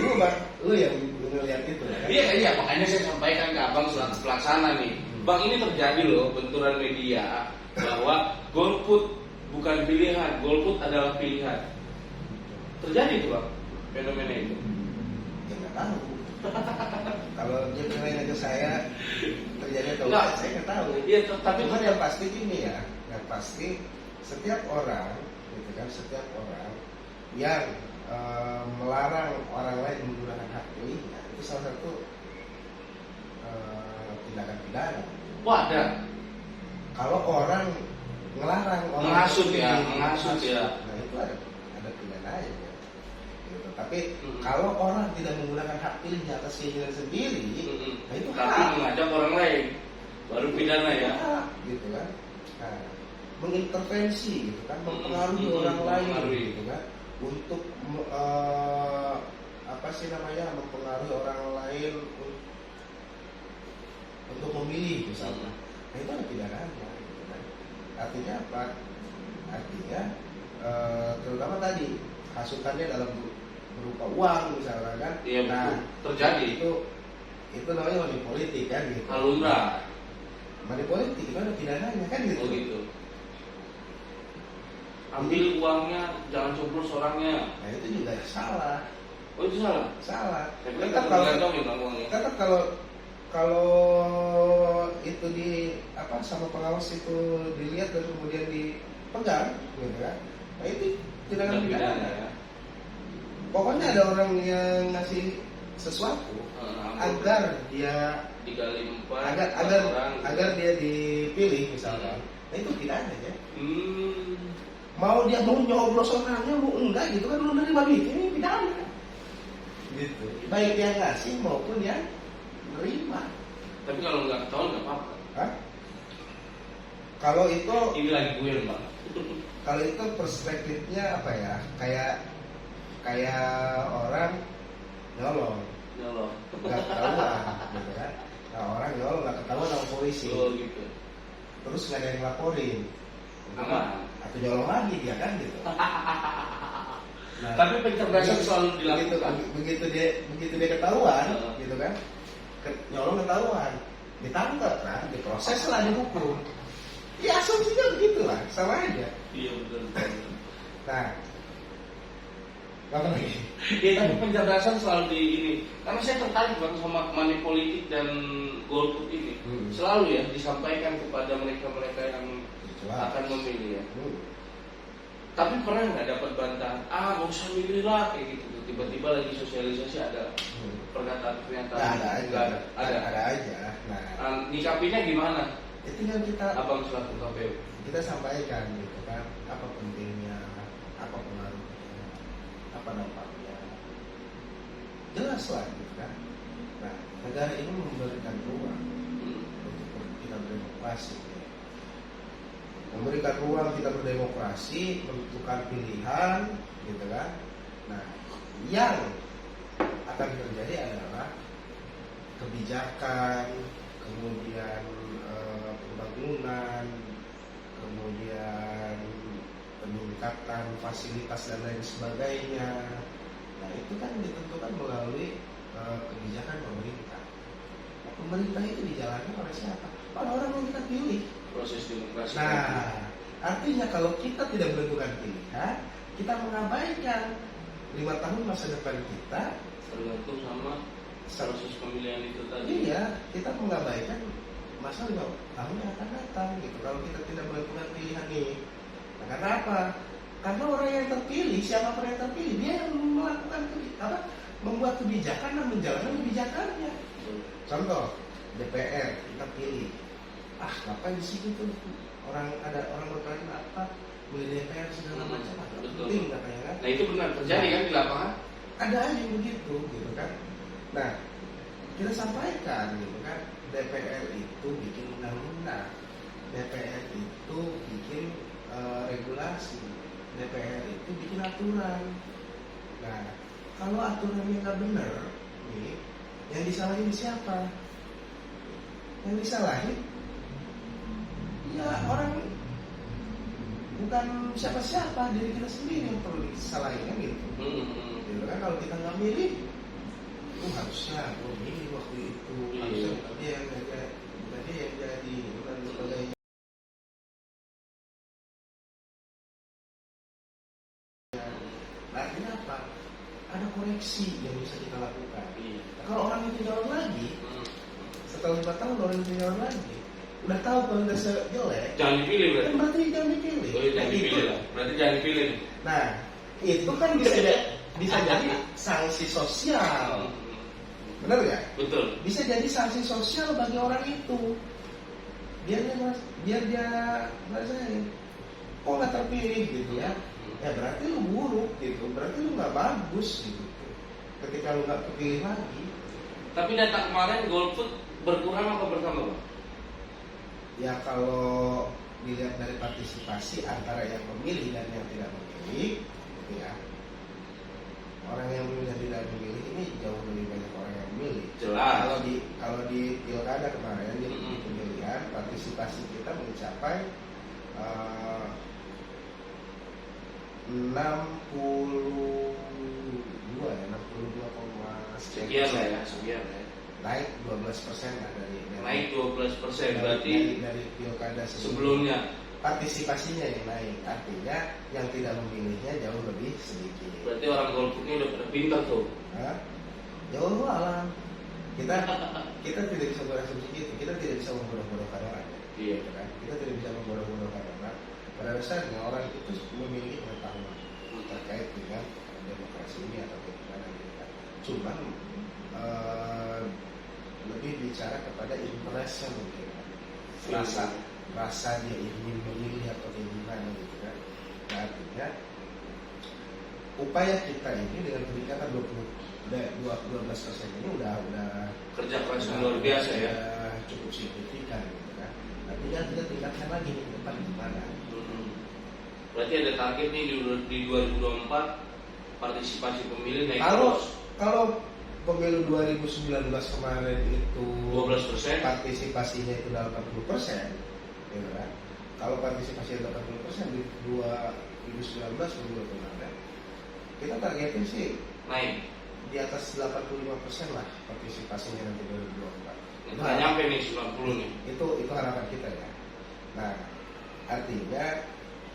Lu yang ngeliat itu kan?
Iya, makanya saya sampaikan ke Abang selaku pelaksana nih. Bang, ini terjadi loh benturan media bahwa golput bukan pilihan, golput adalah pilihan. Terjadi itu Bang, fenomena itu.
Ya nggak tahu. Kalau dia nanya ke saya terjadi atau
enggak,
saya nggak tahu.
Iya, tapi
cuman yang pasti gini ya, yang pasti setiap orang, gitu kan, setiap orang yang melarang orang lain menggunakan hak pilihnya itu salah satu tindakan pidana.
Wah, ada.
Kalau orang ngelarang orang
Menghasut
pilih,
ya, menghasut ya.
nah itu ada pidananya ya. Gitu. Tapi
Mm-mm.
kalau orang tidak menggunakan hak pilihnya atas keinginan sendiri, nah itu
Tapi
hak.
mengajak orang lain baru pidana ya.
Hak, gitu kan. Nah, mengintervensi gitu kan, mempengaruhi
Mm-mm.
orang lain
Mempengaruhi.
gitu kan, untuk mempengaruhi orang lain untuk memilih misalnya. Nah itu ada pidananya. Gitu kan. Artinya apa? Artinya terutama tadi hasutannya dalam berupa uang misalnya kan.
Iya,
Nah
betul. Terjadi.
itu namanya money politik kan gitu.
Halumra.
Money politik itu ada pidananya kan gitu.
Oh gitu. Ambil uangnya, jangan coblos orangnya.
Nah itu juga salah.
Oh itu salah.
Salah.
Tapi
Tetap
kan
kalau
tergantung ya uangnya.
tetap kalau itu sama pengawas itu dilihat dan kemudian dipegang gitu kan. Nah itu tindakan
Tindak
pidana.
pidana ya.
Pokoknya ada orang yang ngasih sesuatu agar dia
Digali 4
agar dia dipilih misalkan. Nah itu pidana ya.
Hmm.
Mau dia mau nyoblos orangnya mau enggak gitu kan lu nerima duit ini pidana. Gitu. Baik yang ngasih maupun yang nerima.
Tapi kalau nggak ketahuan nggak apa-apa.
Hah? Kalau itu
Ini lagi gue Bang.
Kalau itu perspektifnya apa ya? Kayak orang nyolong,
Ya Allah.
nggak ketahuan, gitu kan? Nah orang nyolong nggak ketahuan sama polisi,
Oh gitu.
terus nggak ada yang laporin, gitu kan?
Aman.
Atau nyolong lagi dia kan gitu. Nah,
Tapi pencerdasan
begitu-
selalu dilakukan.
Begitu dia ketahuan,
Heeh.
gitu kan? Nyolong ketahuan, ditangkap kan, diproses lah, dihukum. Ya asumsinya begitulah, sama aja.
Iya betul.
Nah, apa lagi?
Ya tapi pencerdasan selalu di ini. Karena saya tertarik banget sama money politik dan golput ini. Selalu ya disampaikan kepada mereka-mereka yang akan memilih ya. Tapi pernah nggak dapat bantahan? Nggak usah milih lah kayak gitu. Tiba-tiba lagi sosialisasi ada perkataan pernyataan.
Nah, ada aja.
Nggak ada.
Ada aja. Nah,
Nyikapinya gimana?
itu kan kita
Abang selaku KPU.
sampaikan gitu kan, apa pentingnya, apa pengaruhnya, apa dampaknya. Jelas lah gitu kan. Nah, negara ini memberikan ruang untuk kita berdemokrasi. Ya. Memberikan ruang kita berdemokrasi, menentukan pilihan, gitu kan. Nah, yang akan terjadi adalah kebijakan, kemudian pembangunan, kemudian peningkatan fasilitas dan lain sebagainya. Nah itu kan ditentukan melalui kebijakan pemerintah. Nah, pemerintah itu dijalankan oleh siapa? Orang-orang yang kita pilih.
Proses demokrasi.
Nah, artinya kalau kita tidak menentukan pilihan, kita mengabaikan 5 tahun masa depan kita.
Tergantung sama proses pemilihan itu tadi.
Iya, kita mengabaikan masa 5 tahun yang akan datang gitu. Kalau kita tidak menentukan pilihan ini, nah, karena apa? Karena orang yang terpilih, siapapun yang terpilih, dia yang melakukan membuat kebijakan dan menjalankan kebijakannya. Contoh, DPR kita pilih. Ngapain di sini tuh ada orang berkali apa milih DPR segala macam,
Betul.
penting katanya kan?
Nah itu benar terjadi kan di lapangan.
Ada aja yang begitu gitu kan. Nah, kita sampaikan gitu kan, DPR itu bikin undang-undang, DPR itu bikin regulasi, DPR itu bikin aturan. Nah, kalau aturannya nggak benar, nih, yang disalahin siapa? Yang disalahin ya orang, bukan siapa-siapa, diri kita sendiri yang perlu disalahin kan gitu. Gitu kan, kalau kita nggak milih, harusnya gue milih waktu itu, harusnya bukan dia yang jadi, bukan sebagainya. Nah, artinya apa? Ada koreksi yang bisa kita lakukan. Nah, kalau orang itu nyalon lagi, setelah 5 tahun orang itu nyalon lagi, udah tahu kualitasnya jelek,
Jangan dipilih berarti.
kan berarti jangan dipilih.
Oh, jangan dipilih lah. Berarti jangan dipilih.
Nah, itu kan bisa bisa jadi sanksi sosial. Benar nggak?
Betul.
Bisa jadi sanksi sosial bagi orang itu. Biar dia ngerasain, kok nggak terpilih gitu ya? Ya berarti lu buruk gitu, berarti lu nggak bagus gitu. Ketika lu nggak terpilih lagi.
Tapi data kemarin golput berkurang apa bertambah, Bang?
Ya kalau dilihat dari partisipasi antara yang memilih dan yang tidak memilih, gitu ya. Orang yang memilih dan tidak memilih ini jauh lebih banyak orang yang memilih.
Jelas.
Kalau di pilkada kemarin di pemilihan partisipasi kita mencapai 62
sekian ya.
Naik 12% lah dari
Naik 12%, berarti
dari pilkada
sebelumnya.
Partisipasinya yang naik, artinya yang tidak memilihnya jauh lebih sedikit.
Berarti orang golputnya udah pada pintar tuh.
Hah? Jauh alam. Kita tidak bisa berasumsi gitu. Kita tidak bisa membodoh-bodohkan orang.
Iya.
Kan? Kita tidak bisa membodoh-bodohkan orang. Pada dasarnya orang itu memiliki pengetahuan terkait dengan demokrasi ini atau bagaimana gitu kan. Cuman lebih bicara kepada impression mungkin kan. Rasa dia ingin memilih atau gimana gitu kan. Nah, artinya upaya kita ini dengan peningkatan 12% ini udah
Kerja keras yang luar biasa ya.
Cukup signifikan gitu kan. Artinya kita tingkatkan lagi nih ke depan gimana.
Berarti ada target nih di 2024 partisipasi pemilih naik
Kalau
terus.
pemilu 2019 kemarin itu
12%,
partisipasinya itu 80%, gitu kan? Kalau partisipasi 80% di 2019 pemilu kemarin, kita targetin sih
naik.
di atas 85% lah partisipasinya nanti 2024.
Nggak nyampe nih 90 nih.
Itu harapan kita ya. Nah, artinya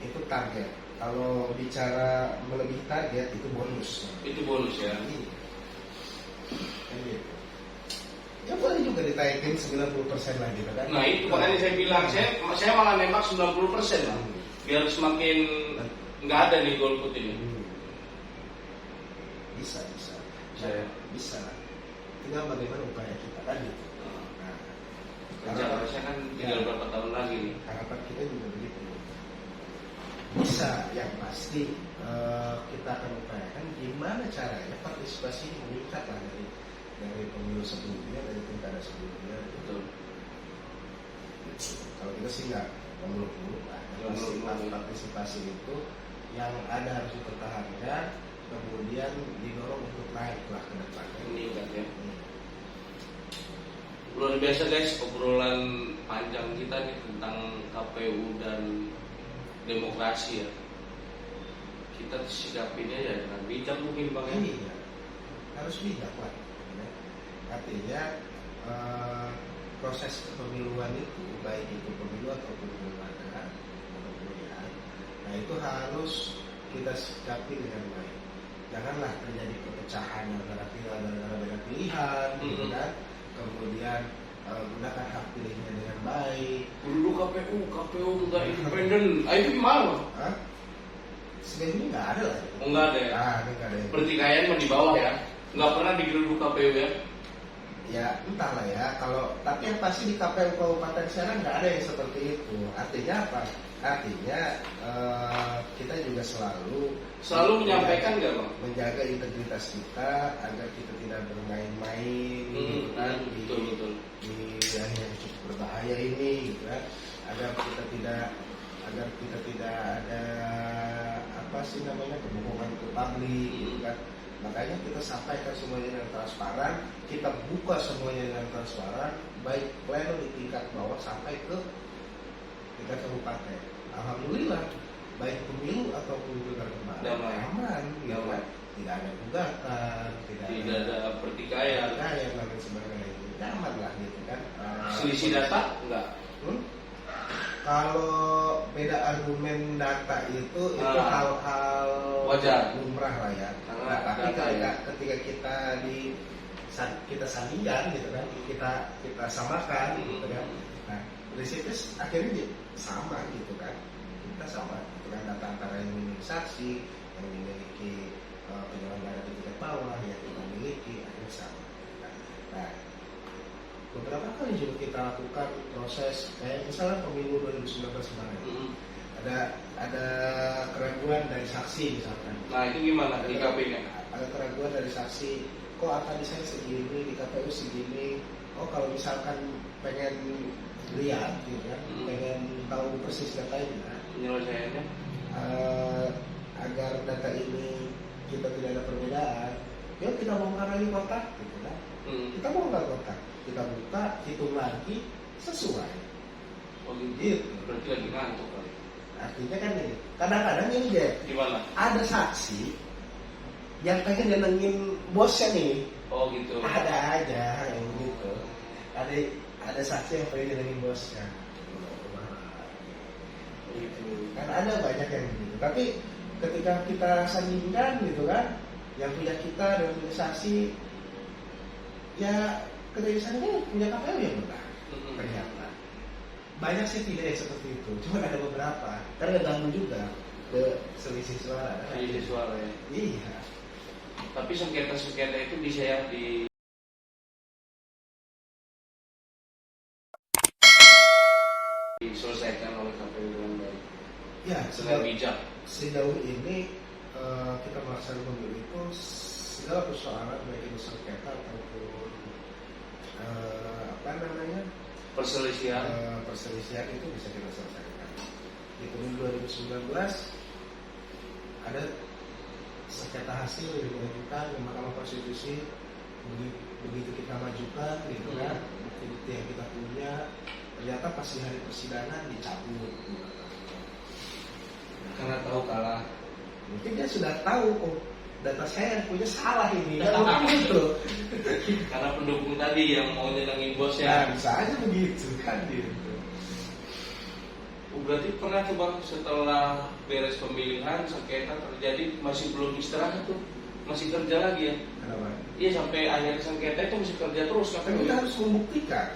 itu target. Kalau bicara melebihi target itu bonus.
Itu bonus ya.
Iya. Kan gitu. Ya boleh juga ditaikin 90% lah gitu kan.
Nah itu makanya saya bilang, saya malah nembak 90% lah. Biar semakin nggak ada nih golput ini.
Bisa. Bisa. Tinggal bagaimana upaya kita kan gitu. Nah,
Kerja kan tinggal berapa tahun lagi nih.
harapan kita juga begitu. Bisa, yang pasti kita akan upayakan gimana caranya partisipasi ini meningkat lah dari pemilu sebelumnya, dari pilkada sebelumnya.
Betul.
Kalau kita sih nggak muluk-muluk lah. Partisipasi itu yang ada harus dipertahankan, kemudian didorong untuk naik lah ke depan.
Meningkat ya. Luar biasa guys, obrolan panjang kita nih tentang KPU dan demokrasi ya. Kita sikapinnya ya dengan bijak mungkin Bang ya.
Iya, harus bijak lah. Ya. Artinya proses kepemiluan itu, baik itu pemilu ataupun pilkada atau pemilihan, nah itu harus kita sikapi dengan baik. Janganlah terjadi perpecahan antara beda pilihan, gitu kan. Kemudian gunakan hak pilihnya dengan baik.
Dulu KPU nggak independen. Itu gimana?
Hah? Sejauh ini nggak ada lah.
Nggak ada ya.
Nggak ada.
Pertikaian mah di bawah ya. Nggak pernah digeruduk KPU ya.
Ya entahlah ya. Tapi yang pasti di KPU Kabupaten Serang nggak ada yang seperti itu. Artinya apa? Artinya kita juga selalu
menyampaikan nggak Bang?
menjaga integritas kita agar kita tidak bermain-main gitu kan,
betul.
di yang cukup berbahaya ini gitu kan, agar kita tidak ada apa sih namanya kebohongan ke publik gitu kan. Makanya kita sampaikan semuanya dengan transparan, kita buka semuanya dengan transparan, baik pleno di tingkat bawah sampai ke tingkat kabupaten. Alhamdulillah, baik pemilu ataupun pilkada kemarin aman, gitu kan. Tidak ada gugatan, tidak ada
pertikaian
dan sebagainya. Aman lah gitu kan.
Selisih data enggak?
Kalau beda argumen data itu hal-hal
wajar,
lumrah lah ya. Nah, tapi ketika kita sandingkan gitu kan, kita samakan gitu kan. Nah, dari situ akhirnya sama gitu kan. Kita sama gitu kan, data antara yang memiliki saksi, yang memiliki penyelenggara di tingkat bawah yang kita miliki akhirnya sama. Nah, beberapa kali juga kita lakukan proses kayak misalnya pemilu 2019 kemarin. Ada keraguan dari saksi misalkan.
Nah itu gimana di KP-nya?
Ada keraguan dari saksi, kok akan saya segini, di KPU segini. Oh kalau misalkan pengen lihat gitu kan, pengen tahu persis datanya,
Penyelesaiannya?
Agar data ini kita tidak ada perbedaan, yuk kita bongkar lagi kotak gitu kan. Kita bongkar kotak, kita buka, hitung lagi sesuai.
Oh
Gitu.
berarti lagi ngantuk kali.
Artinya kan ini, kadang-kadang ini Jack,
Gimana?
ada saksi yang pengen nyenengin bosnya nih.
Oh gitu.
Ada aja yang gitu. Ada saksi yang pengen nyenengin bosnya.
Gitu.
Kan ada banyak yang gitu. Tapi ketika kita sandingkan gitu kan, yang punya kita dan punya saksi, ya ketika disandingkan punya KPU yang benar. Ternyata banyak sih tidak yang seperti itu, cuma ada beberapa. Karena ganggu juga ke selisih suara.
Selisih suara ya.
Iya.
Tapi sengketa-sengketa itu bisa ya diselesaikan oleh KPU dengan baik.
Ya,
Dengan bijak.
sejauh ini kita melaksanakan pemilu itu segala persoalan baik itu sengketa ataupun
Perselisihan.
perselisihan itu bisa kita selesaikan. Di pemilu 2019 ada sengketa hasil yang diajukan ke Mahkamah Konstitusi, begitu kita majukan gitu kan, bukti-bukti yang kita punya ternyata pas di hari persidangan dicabut.
Karena tahu kalah.
Mungkin dia sudah tahu, oh data saya yang punya salah ini, kan begitu.
Karena pendukung tadi yang mau nyenengin
Ya
bosnya.
bisa aja begitu kan gitu.
Berarti pernah tuh Bang setelah beres pemilihan sengketa terjadi masih belum istirahat tuh, masih kerja lagi ya?
Kenapa?
Iya sampai akhir sengketa itu masih kerja terus
Kan
katanya.
kita harus membuktikan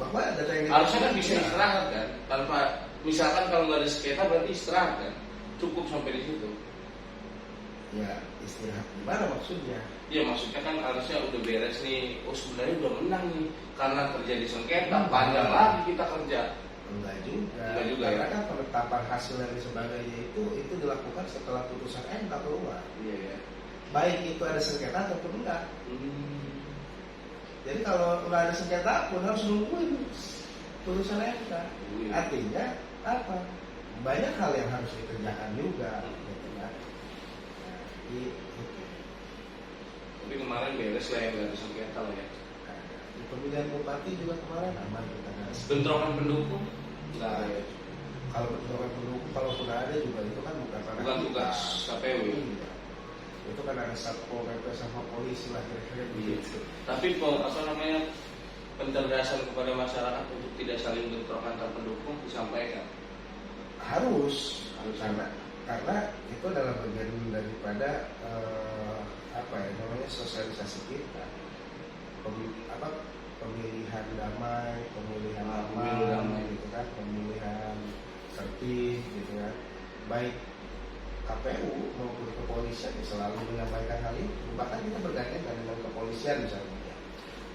bahwa data yang kita
Harusnya kan
punya
bisa istirahat kan, tanpa misalkan kalau nggak ada sengketa berarti istirahat kan, cukup sampai di situ.
Ya istirahat gimana maksudnya?
Iya maksudnya kan harusnya udah beres nih, oh sebenarnya udah menang nih karena terjadi sengketa, panjang lagi kita kerja.
Enggak juga.
Enggak juga,
Karena
ya?
kan penetapan hasil dan sebagainya itu dilakukan setelah putusan MK keluar.
Iya ya.
Baik itu ada sengketa ataupun enggak. Jadi kalau nggak ada sengketa pun harus nungguin putusan MK.
Iya.
Artinya apa? Banyak hal yang harus dikerjakan juga. Gitu kan. Nah, gitu.
Tapi kemarin beres lah yang nggak ada sengketa lah ya.
Nah, di pemilihan bupati juga kemarin aman kita nggak ada.
Bentrokan pendukung nggak ada ya.
Kalau bentrokan pendukung, kalaupun ada juga itu kan bukan ranah
Bukan
kita.
tugas KPU.
Iya. Itu kan ada satpol pp sama polisi lah kira-kira begitu.
Tapi pencerdasan kepada masyarakat untuk tidak saling bentrok antar pendukung disampaikan.
Harus karena itu adalah bagian daripada sosialisasi kita. Pemilihan damai, pemilihan
Pemilu
aman,
damai.
gitu kan, pemilihan tertib, gitu kan. Baik KPU maupun kepolisian selalu menyampaikan hal itu. Bahkan kita bergandengan dengan kepolisian misalnya,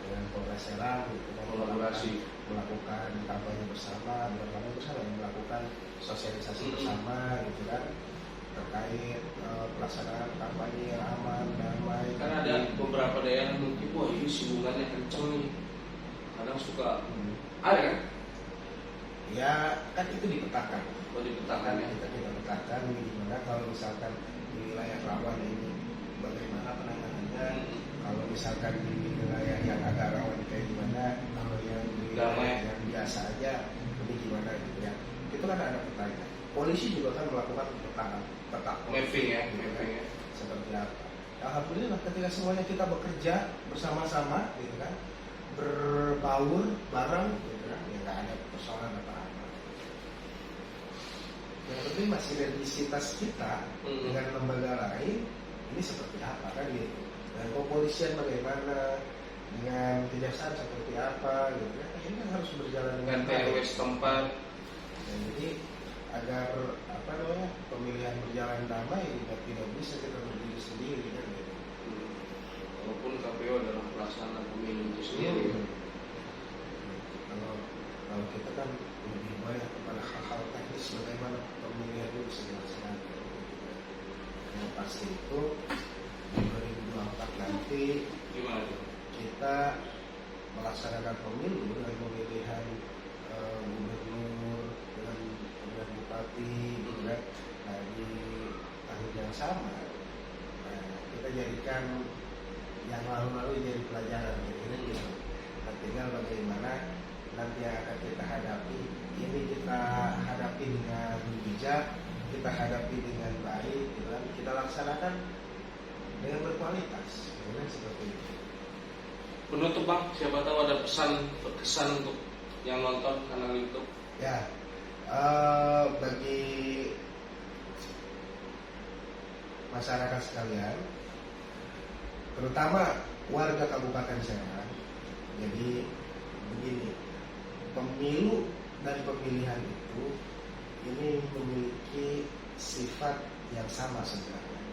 dengan Polres Serang, gitu kan,
Kolaborasi.
melakukan kampanye bersama, melakukan sosialisasi bersama, gitu kan, terkait pelaksanaan kampanye yang aman, damai.
Kan ada beberapa daerah mungkin, wah ini hubungannya kenceng nih. Kadang suka ada kan?
Ya kan itu dipetakan.
Kalau dipetakan ya.
Kita petakan gimana kalau misalkan di wilayah rawan ini bagaimana penanganannya. Kalau misalkan di wilayah yang agak rawan kayak gimana, kalau yang di wilayah yang biasa aja ini gimana gitu ya. Itu kan ada petanya. Polisi juga kan melakukan peta
Mapping ya,
gitu kan.
mapping ya.
Seperti apa. Alhamdulillah ketika semuanya kita bekerja bersama-sama gitu kan, berbaur bareng gitu kan, ya nggak ada persoalan apa-apa. Yang penting masih sinergisitas kita dengan lembaga lain ini seperti apa kan gitu. Dan kepolisian bagaimana, dengan kejaksaan seperti apa gitu kan. Ini kan harus berjalan dengan
RT/RW setempat.
Dan jadi agar pemilihan berjalan damai tidak bisa kita berdiri sendiri.
KPU adalah pelaksana pemilu itu sendiri.
Kalau kita kan lebih banyak kepada hal-hal teknis bagaimana pemilihan itu bisa dilaksanakan. Yang pasti itu di 2024 nanti
Gimana tuh?
kita melaksanakan pemilu dengan pemilihan gubernur dengan pemilihan bupati, gitu kan. Nah, di tahun yang sama, kita jadikan yang lalu-lalu jadi pelajaran, gitu. Nah, tinggal bagaimana nanti yang akan kita hadapi, ini kita hadapi dengan bijak, kita hadapi dengan baik, gitu kan. Kita laksanakan dengan berkualitas, seperti itu.
Penutup Bang, siapa tahu ada pesan berkesan untuk yang nonton kanal YouTube.
Ya, bagi masyarakat sekalian, terutama warga Kabupaten Serang, jadi begini, pemilu dan pemilihan itu ini memiliki sifat yang sama sebenarnya.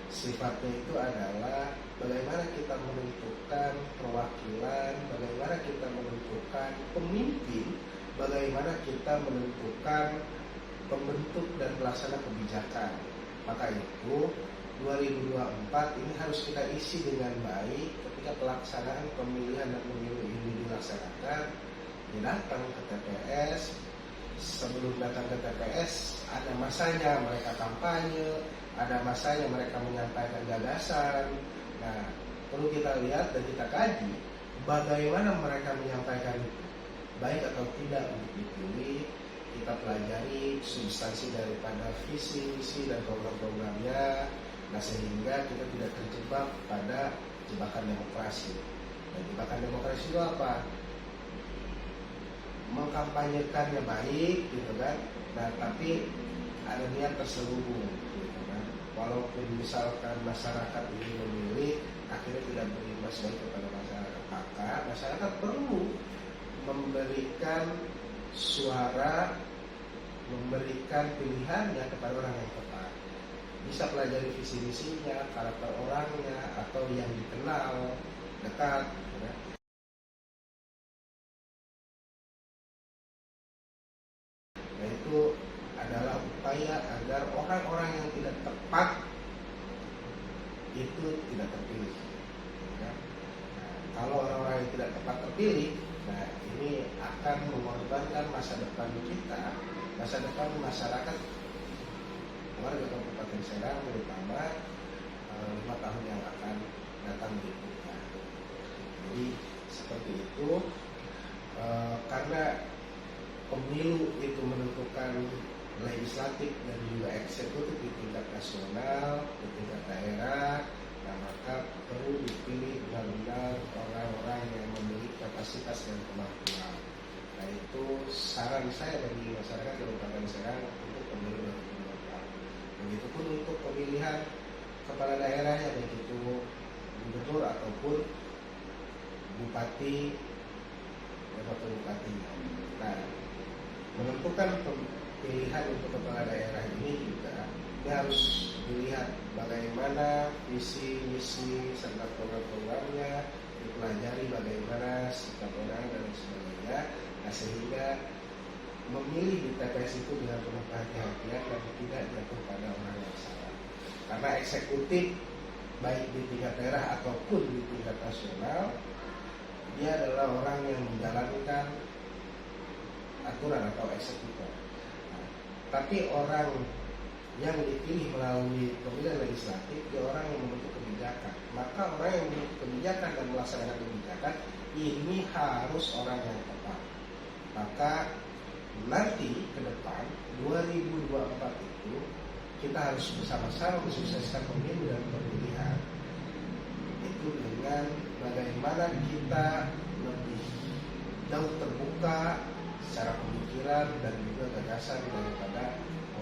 Sifatnya itu adalah bagaimana kita menentukan perwakilan, bagaimana kita menentukan pemimpin, bagaimana kita menentukan pembentuk dan pelaksana kebijakan. Maka itu 2024 ini harus kita isi dengan baik ketika pelaksanaan pemilihan dan pemilu ini dilaksanakan. Datang ke TPS, sebelum datang ke TPS ada masanya mereka kampanye, ada masanya mereka menyampaikan gagasan. Nah, perlu kita lihat dan kita kaji bagaimana mereka menyampaikan itu, baik atau tidak untuk dipilih. Kita pelajari substansi daripada visi, misi dan program-programnya. Nah, sehingga kita tidak terjebak pada jebakan demokrasi. Dan jebakan demokrasi itu apa? Mengkampanyekannya baik, gitu kan. Nah, tapi ada niat terselubung, gitu kan. Walaupun misalkan masyarakat ini memilih, akhirnya tidak berimbas baik kepada masyarakat, maka masyarakat perlu memberikan suara, memberikan pilihannya kepada orang yang tepat. Bisa pelajari visi misinya, karakter orangnya, atau yang dikenal dekat, gitu kan. Nah, itu adalah upaya agar orang-orang yang tidak tepat itu tidak terpilih. Nah, kalau orang-orang yang tidak tepat terpilih, nah ini akan mengorbankan masa depan kita, masa depan masyarakat warga Kabupaten Serang, terutama 5 tahun yang akan datang berikutnya. Jadi seperti itu, karena pemilu itu menentukan legislatif dan juga eksekutif di tingkat nasional, di tingkat daerah. Nah, maka perlu dipilih benar-benar orang-orang yang memiliki kapasitas dan kemampuan. Nah, itu saran saya bagi masyarakat Kabupaten Serang untuk pemilu 2024. Begitupun untuk pemilihan kepala daerahnya, baik itu gubernur ataupun bupati dan wakil bupatinya. Nah, menentukan pilihan untuk kepala daerah ini juga harus dilihat bagaimana visi, misi, serta program-programnya, dipelajari bagaimana sikap orang dan sebagainya. Nah, sehingga memilih di TPS itu dengan penuh kehati-hatian dan tidak jatuh pada orang yang salah. Karena eksekutif baik di tingkat daerah ataupun di tingkat nasional, dia adalah orang yang menjalankan aturan atau eksekutor. Nah, tapi orang yang dipilih melalui pemilihan legislatif, dia orang yang membentuk kebijakan. Maka orang yang membentuk kebijakan dan melaksanakan kebijakan ini harus orang yang tepat. Maka nanti ke depan 2024 itu kita harus bersama-sama mensukseskan pemilu dan pemilihan itu dengan bagaimana kita lebih jauh terbuka secara pemikiran dan juga gagasan daripada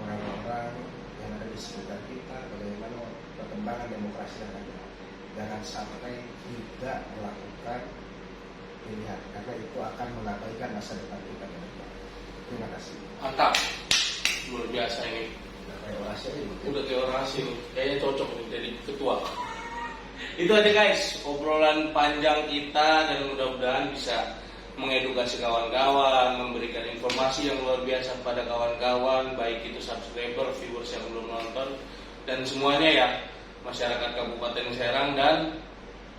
orang-orang yang ada di sekitar kita, bagaimana perkembangan demokrasi yang ada. Jangan sampai tidak melakukan pilihan, karena itu akan mengabaikan masa depan kita ke depan. Terima kasih.
Mantap, luar biasa ini.
Udah kayak orasi ini.
Udah kayak orasi nih, kayaknya cocok nih jadi ketua. Itu aja guys, obrolan panjang kita dan mudah-mudahan bisa mengedukasi kawan-kawan, memberikan informasi yang luar biasa pada kawan-kawan, baik itu subscriber, viewers yang belum nonton, dan semuanya ya, masyarakat Kabupaten Serang dan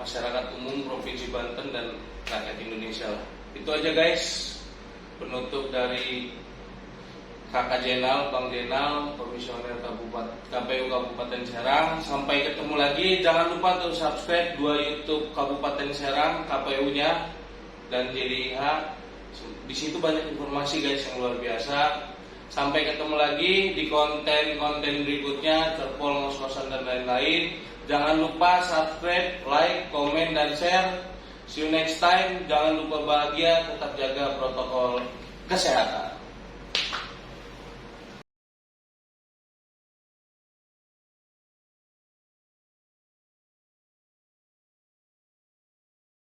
masyarakat umum Provinsi Banten dan rakyat Indonesia lah. Itu aja guys, penutup dari Kakak Jenal, Bang Jenal, Komisioner KPU Kabupaten Serang. Sampai ketemu lagi. Jangan lupa untuk subscribe 2 YouTube Kabupaten Serang, KPU-nya dan JDIH. Di situ banyak informasi guys yang luar biasa. Sampai ketemu lagi di konten-konten berikutnya, terpol, ngos-ngosan dan lain-lain. Jangan lupa subscribe, like, komen dan share. See you next time. Jangan lupa bahagia, tetap jaga protokol kesehatan.